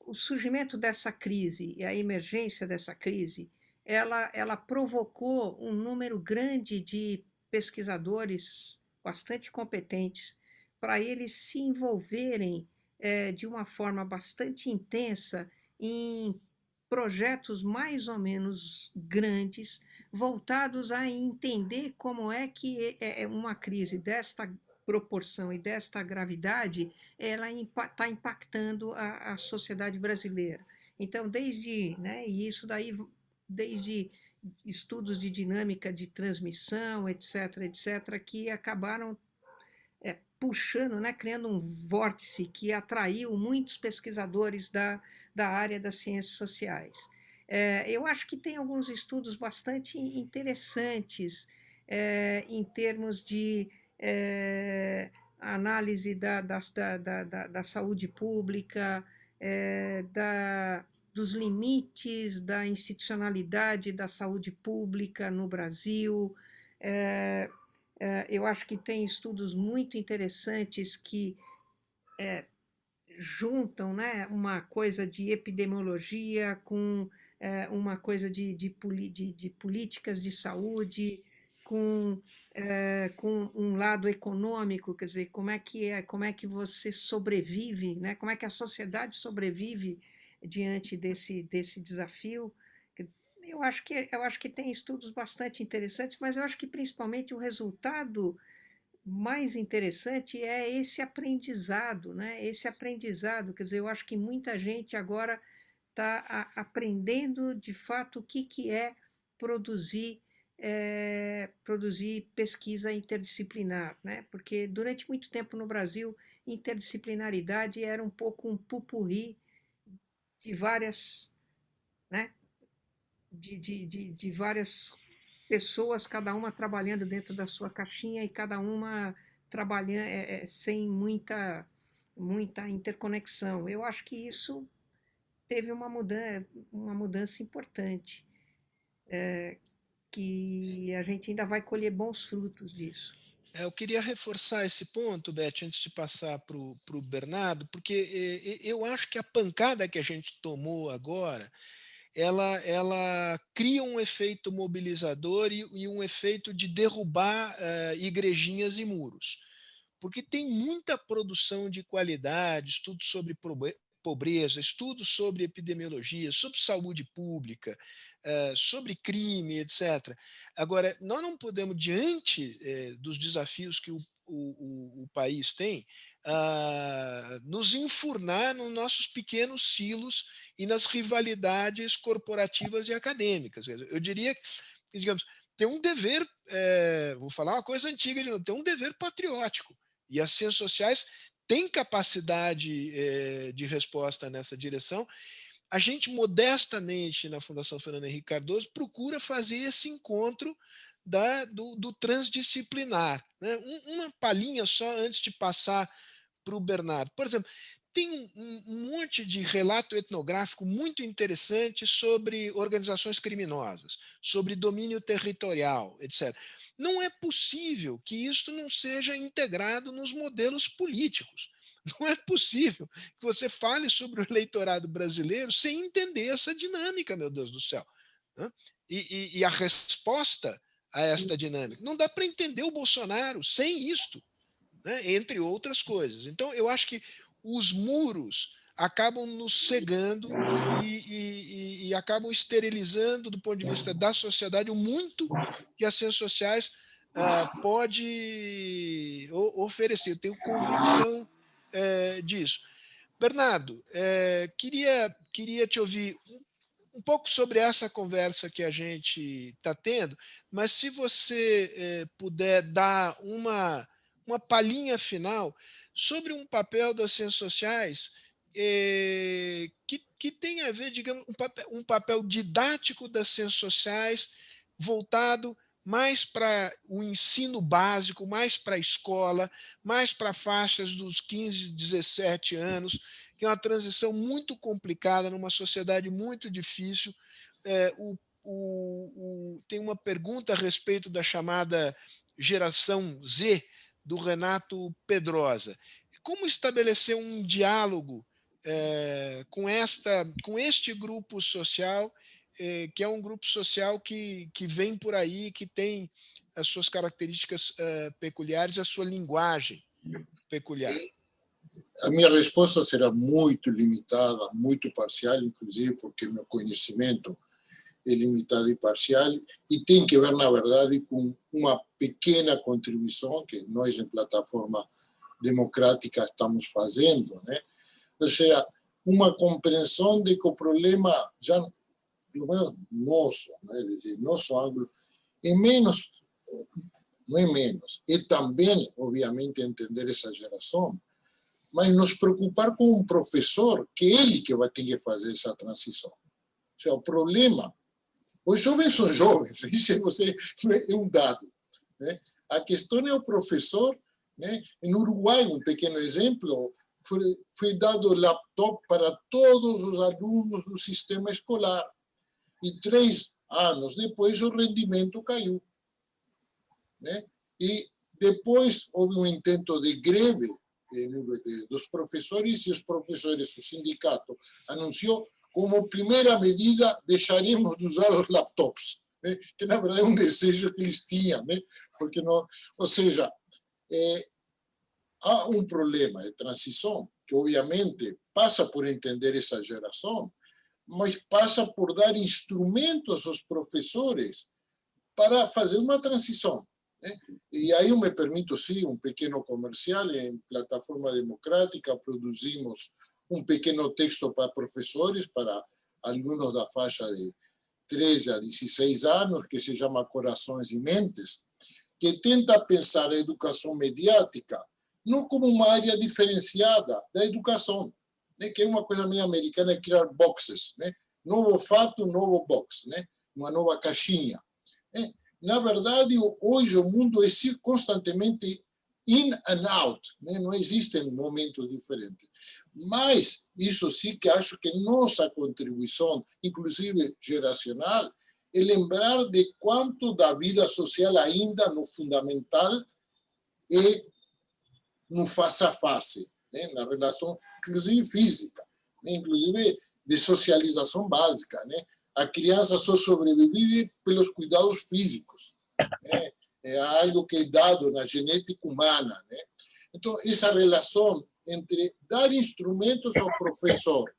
o surgimento dessa crise e a emergência dessa crise, ela provocou um número grande de pesquisadores bastante competentes para eles se envolverem de uma forma bastante intensa em projetos mais ou menos grandes, voltados a entender como é que uma crise desta proporção e desta gravidade ela está impactando a sociedade brasileira. Então, e isso daí, desde estudos de dinâmica de transmissão, etc., que acabaram puxando, criando um vórtice que atraiu muitos pesquisadores da área das ciências sociais. Eu acho que tem alguns estudos bastante interessantes em termos de análise da saúde pública, dos limites da institucionalidade da saúde pública no Brasil. Eu acho que tem estudos muito interessantes que juntam, uma coisa de epidemiologia com uma coisa de políticas de saúde, com um lado econômico, quer dizer, como é que você sobrevive, como é que a sociedade sobrevive diante desse desafio. Eu acho que tem estudos bastante interessantes, mas eu acho que principalmente o resultado mais interessante é esse aprendizado, Esse aprendizado, quer dizer, eu acho que muita gente agora está aprendendo de fato o que é produzir produzir pesquisa interdisciplinar, Porque durante muito tempo no Brasil interdisciplinaridade era um pouco um pupurri de várias, né, de várias pessoas, cada uma trabalhando dentro da sua caixinha e cada uma trabalhando sem muita interconexão. Eu acho que isso teve uma mudança importante, que a gente ainda vai colher bons frutos disso. Eu queria reforçar esse ponto, Beth, antes de passar para o Bernardo, porque eu acho que a pancada que a gente tomou agora, ela cria um efeito mobilizador e um efeito de derrubar igrejinhas e muros. Porque tem muita produção de qualidade, estudos sobre pobreza, estudos sobre epidemiologia, sobre saúde pública, sobre crime, etc. Agora, nós não podemos, diante dos desafios que o país tem, nos enfurnar nos nossos pequenos silos e nas rivalidades corporativas e acadêmicas. Eu diria que, digamos, tem um dever, vou falar uma coisa antiga de novo, tem um dever patriótico. E as ciências sociais têm capacidade de resposta nessa direção. A gente, modestamente, na Fundação Fernando Henrique Cardoso, procura fazer esse encontro do transdisciplinar. Uma palhinha só antes de passar para o Bernardo. Por exemplo, tem um monte de relato etnográfico muito interessante sobre organizações criminosas, sobre domínio territorial, etc. Não é possível que isso não seja integrado nos modelos políticos. Não é possível que você fale sobre o eleitorado brasileiro sem entender essa dinâmica, meu Deus do céu. E a resposta a esta dinâmica. Não dá para entender o Bolsonaro sem isto, entre outras coisas. Então, eu acho que os muros acabam nos cegando e acabam esterilizando, do ponto de vista da sociedade, o muito que as ciências sociais pode oferecer. Eu tenho convicção disso. Bernardo, queria te ouvir um pouco sobre essa conversa que a gente está tendo, mas se você puder dar uma palhinha final sobre um papel das ciências sociais que tem a ver, digamos, um papel didático das ciências sociais voltado mais para o ensino básico, mais para a escola, mais para faixas dos 15, 17 anos. que é uma transição muito complicada, numa sociedade muito difícil. Tem uma pergunta a respeito da chamada geração Z, do Renato Pedrosa. Como estabelecer um diálogo com este grupo social, que é um grupo social que vem por aí, que tem as suas características peculiares, a sua linguagem peculiar? A minha resposta será muito limitada, muito parcial, inclusive porque meu conhecimento é limitado e parcial, e tem que ver, na verdade, com uma pequena contribuição que nós, em plataforma democrática, estamos fazendo, né? Ou seja, uma compreensão de que o problema, já, pelo menos nosso, né? Dizer, nosso ângulo, é menos, não é menos, é também, obviamente, entender essa geração, mas nos preocupar com um professor, que é ele que vai ter que fazer essa transição. Ou seja, o problema, os jovens são jovens, isso é um dado, né? A questão é o professor, né? No Uruguai, um pequeno exemplo, foi dado laptop para todos os alunos do sistema escolar, e 3 anos depois o rendimento caiu, né? E depois houve um intento de greve dos professores, e os professores, o sindicato, anunciou como primeira medida deixaremos de usar os laptops, né? Que na verdade é um desejo que eles tinham, né? Porque não, ou seja, há um problema de transição que obviamente passa por entender essa geração, mas passa por dar instrumentos aos professores para fazer uma transição, né? E aí eu me permito, sim, um pequeno comercial. Em plataforma democrática produzimos um pequeno texto para professores, para alunos da faixa de 13 a 16 anos, que se chama Corações e Mentes, que tenta pensar a educação mediática não como uma área diferenciada da educação, né? Que é uma coisa meio americana, é criar boxes, né? Novo fato, novo box, né? Uma nova caixinha, né? Na verdade, hoje o mundo é constantemente in and out, né? Não existem momentos diferentes. Mas isso sim que acho que nossa contribuição, inclusive geracional, é lembrar de quanto da vida social ainda no fundamental é no face a face, né? Na relação, inclusive física, né? Inclusive de socialização básica, né? A criança só sobrevive pelos cuidados físicos, né? É algo que é dado na genética humana, né? Então, essa relação entre dar instrumentos ao professor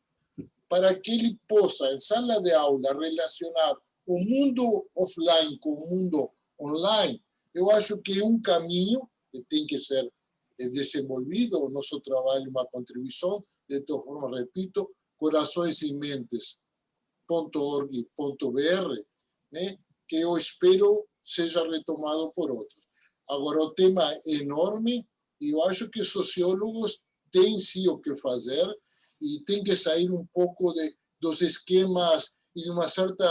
para que ele possa, em sala de aula, relacionar o mundo offline com o mundo online, eu acho que é um caminho que tem que ser desenvolvido. O nosso trabalho é uma contribuição. De toda forma, repito, coraçõesementes.org.br, né, que eu espero seja retomado por outros. Agora, o tema é enorme e eu acho que sociólogos têm sim o que fazer e tem que sair um pouco dos esquemas e de uma certa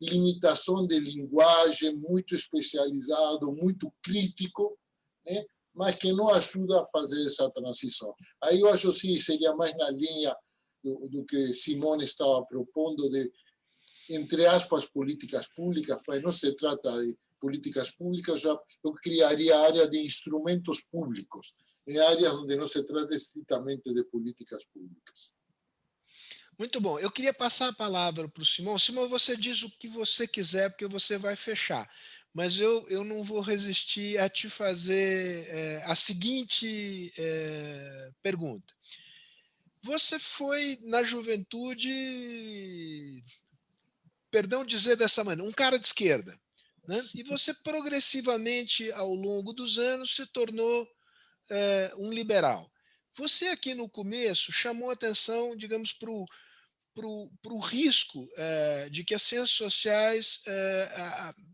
limitação de linguagem, muito especializado, muito crítico, né, mas que não ajuda a fazer essa transição. Aí eu acho que seria mais na linha do que Simone estava propondo, de, entre aspas, políticas públicas, mas não se trata de políticas públicas, eu criaria a área de instrumentos públicos, em áreas onde não se trata estritamente de políticas públicas. Muito bom. Eu queria passar a palavra para o Simão. Simão, você diz o que você quiser, porque você vai fechar. Mas eu não vou resistir a te fazer a seguinte pergunta. Você foi, na juventude, perdão dizer dessa maneira, um cara de esquerda, né? E você progressivamente, ao longo dos anos, se tornou um liberal. Você aqui no começo chamou atenção, digamos, para o risco de que as ciências sociais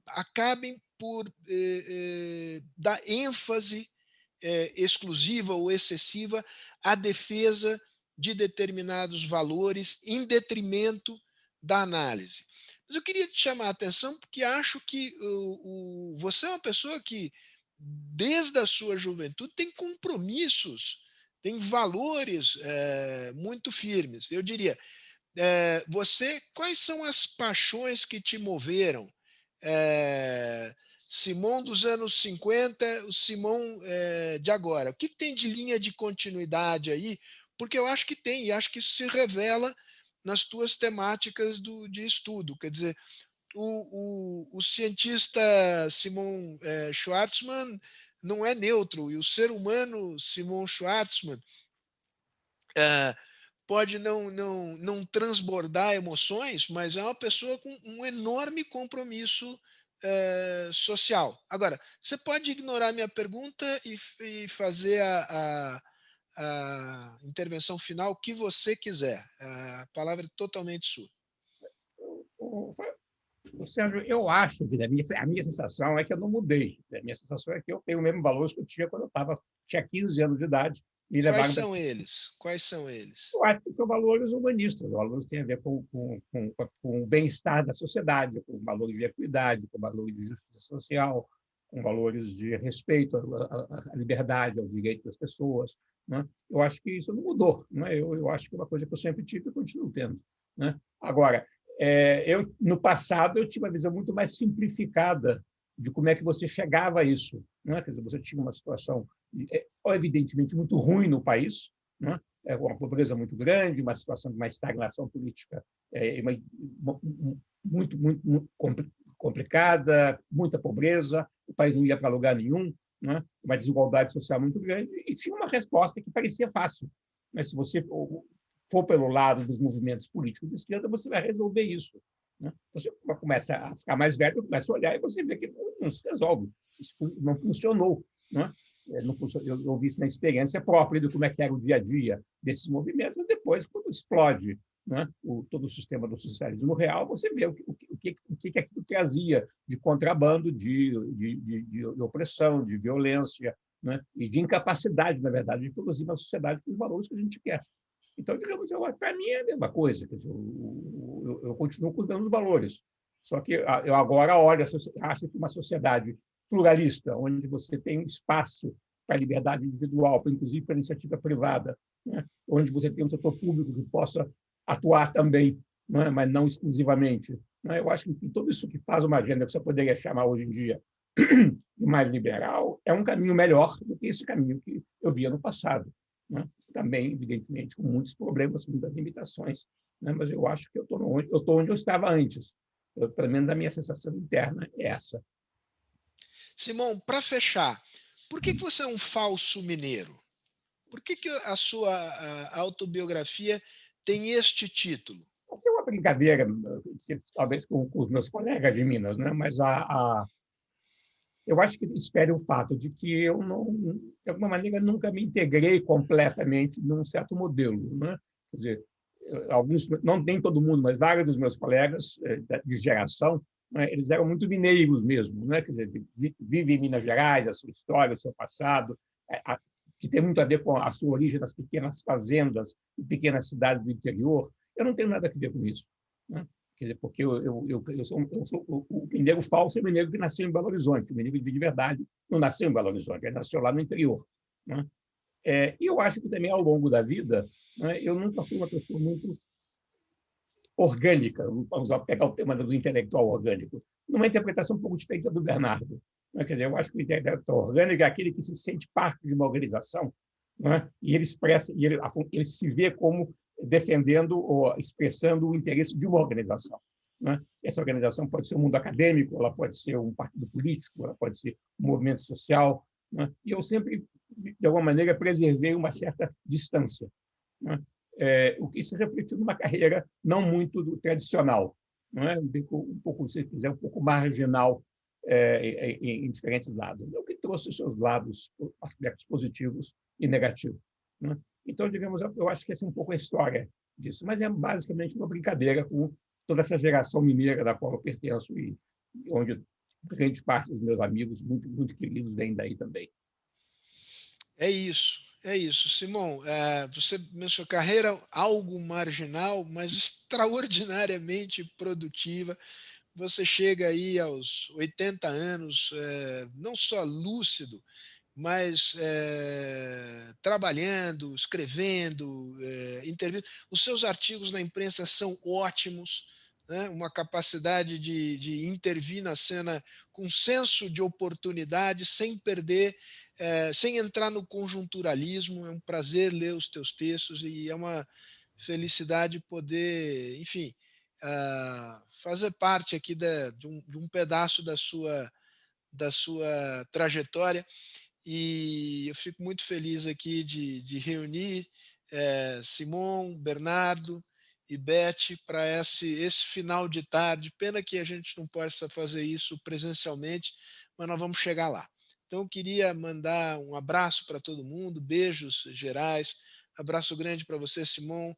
acabem por dar ênfase exclusiva ou excessiva à defesa de determinados valores em detrimento da análise. Mas eu queria te chamar a atenção porque acho que você é uma pessoa que, desde a sua juventude, tem compromissos, tem valores muito firmes. Eu diria, quais são as paixões que te moveram? Simão dos anos 50, o Simão de agora. O que tem de linha de continuidade aí? Porque eu acho que tem, e acho que isso se revela nas tuas temáticas de estudo. Quer dizer, o cientista Simon Schwarzman não é neutro, e o ser humano Simon Schwarzman pode não transbordar emoções, mas é uma pessoa com um enorme compromisso social. Agora, você pode ignorar minha pergunta e fazer a intervenção final que você quiser. A palavra é totalmente sua. Sérgio, eu acho que a minha sensação é que eu não mudei. A minha sensação é que eu tenho o mesmo valores que eu tinha quando tinha 15 anos de idade. Me Quais levaram da... são eles? Quais são eles? Eu acho que são valores humanistas, valores que têm a ver com o bem-estar da sociedade, com valores de equidade, com valores de justiça social, com valores de respeito à liberdade, ao direito das pessoas. Né? Eu acho que isso não mudou. Né? Eu acho que é uma coisa que eu sempre tive e continuo tendo. Né? Agora, no passado, eu tinha uma visão muito mais simplificada de como é que você chegava a isso. Né? Quer dizer, você tinha uma situação, evidentemente, muito ruim no país, né? Uma pobreza muito grande, uma situação de uma estagnação política muito complicada, muita pobreza, o país não ia para lugar nenhum, né? Uma desigualdade social muito grande, e tinha uma resposta que parecia fácil. Mas se você for pelo lado dos movimentos políticos de esquerda, você vai resolver isso. Né? Você começa a ficar mais velho, começa a olhar e você vê que não se resolve. Isso não funcionou. Né? Eu vi isso na experiência própria de como é que era o dia a dia desses movimentos, e depois, quando explode, né, todo o sistema do socialismo real, você vê o que aquilo trazia de contrabando, de opressão, de violência, né, e de incapacidade, na verdade, de produzir uma sociedade com os valores que a gente quer. Então, digamos, para mim é a mesma coisa. Quer dizer, eu continuo com os mesmos valores. Só que eu agora acho que uma sociedade pluralista, onde você tem espaço para a liberdade individual, inclusive para a iniciativa privada, né? Onde você tem um setor público que possa atuar também, né? Mas não exclusivamente. Né? Eu acho que tudo isso que faz uma agenda que você poderia chamar hoje em dia de mais liberal é um caminho melhor do que esse caminho que eu via no passado. Né? Também, evidentemente, com muitos problemas, muitas limitações, né? Mas eu acho que eu estou onde eu estava antes. Pelo menos a minha sensação interna é essa. Simão, para fechar, por que você é um falso mineiro? Por que a sua autobiografia tem este título? Essa é uma brincadeira, talvez com os meus colegas de Minas, né? Mas eu acho que espere o fato de que eu não, de alguma maneira, nunca me integrei completamente num certo modelo, né? Quer dizer, alguns, não nem todo mundo, mas vários dos meus colegas de geração, né, eles eram muito mineiros mesmo, né? Quer dizer, vivem em Minas Gerais, a sua história, o seu passado, que tem muito a ver com a sua origem das pequenas fazendas e pequenas cidades do interior. Eu não tenho nada a ver com isso, né? Quer dizer, porque eu sou o mineiro falso, é o mineiro que nasceu em Belo Horizonte. O mineiro de verdade não nasceu em Belo Horizonte, ele nasceu lá no interior. Né? E eu acho que também, ao longo da vida, né, eu nunca fui uma pessoa muito orgânica, vamos pegar o tema do intelectual orgânico, numa interpretação um pouco diferente da do Bernardo. Né? Quer dizer, eu acho que o intelectual orgânico é aquele que se sente parte de uma organização, né? E ele expressa, ele se vê como defendendo ou expressando o interesse de uma organização. Né? Essa organização pode ser um mundo acadêmico, ela pode ser um partido político, ela pode ser um movimento social. Né? E eu sempre, de alguma maneira, preservei uma certa distância. Né? O que se refletiu numa carreira não muito tradicional, não é? Um pouco, se quiser, um pouco marginal em diferentes lados. É o que trouxe os seus lados, aspectos positivos e negativos. Né? Então, digamos, eu acho que essa é um pouco a história disso, mas é basicamente uma brincadeira com toda essa geração mineira da qual eu pertenço e onde grande parte dos meus amigos muito, muito queridos vêm daí também. É isso. É isso, Simão. Você, na sua carreira, algo marginal, mas extraordinariamente produtiva. Você chega aí aos 80 anos, não só lúcido, mais trabalhando, escrevendo, intervindo. Os seus artigos na imprensa são ótimos, né? Uma capacidade de intervir na cena com senso de oportunidade, sem perder, sem entrar no conjunturalismo. É um prazer ler os teus textos e é uma felicidade poder, enfim, fazer parte aqui de um pedaço da sua trajetória. E eu fico muito feliz aqui de reunir Simon, Bernardo e Beth para esse final de tarde. Pena que a gente não possa fazer isso presencialmente, mas nós vamos chegar lá. Então, eu queria mandar um abraço para todo mundo, beijos gerais, abraço grande para você, Simon,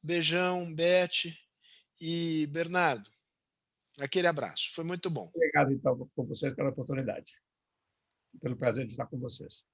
beijão, Beth e Bernardo. Aquele abraço, foi muito bom. Obrigado, então, por vocês pela oportunidade, pelo prazer de estar com vocês.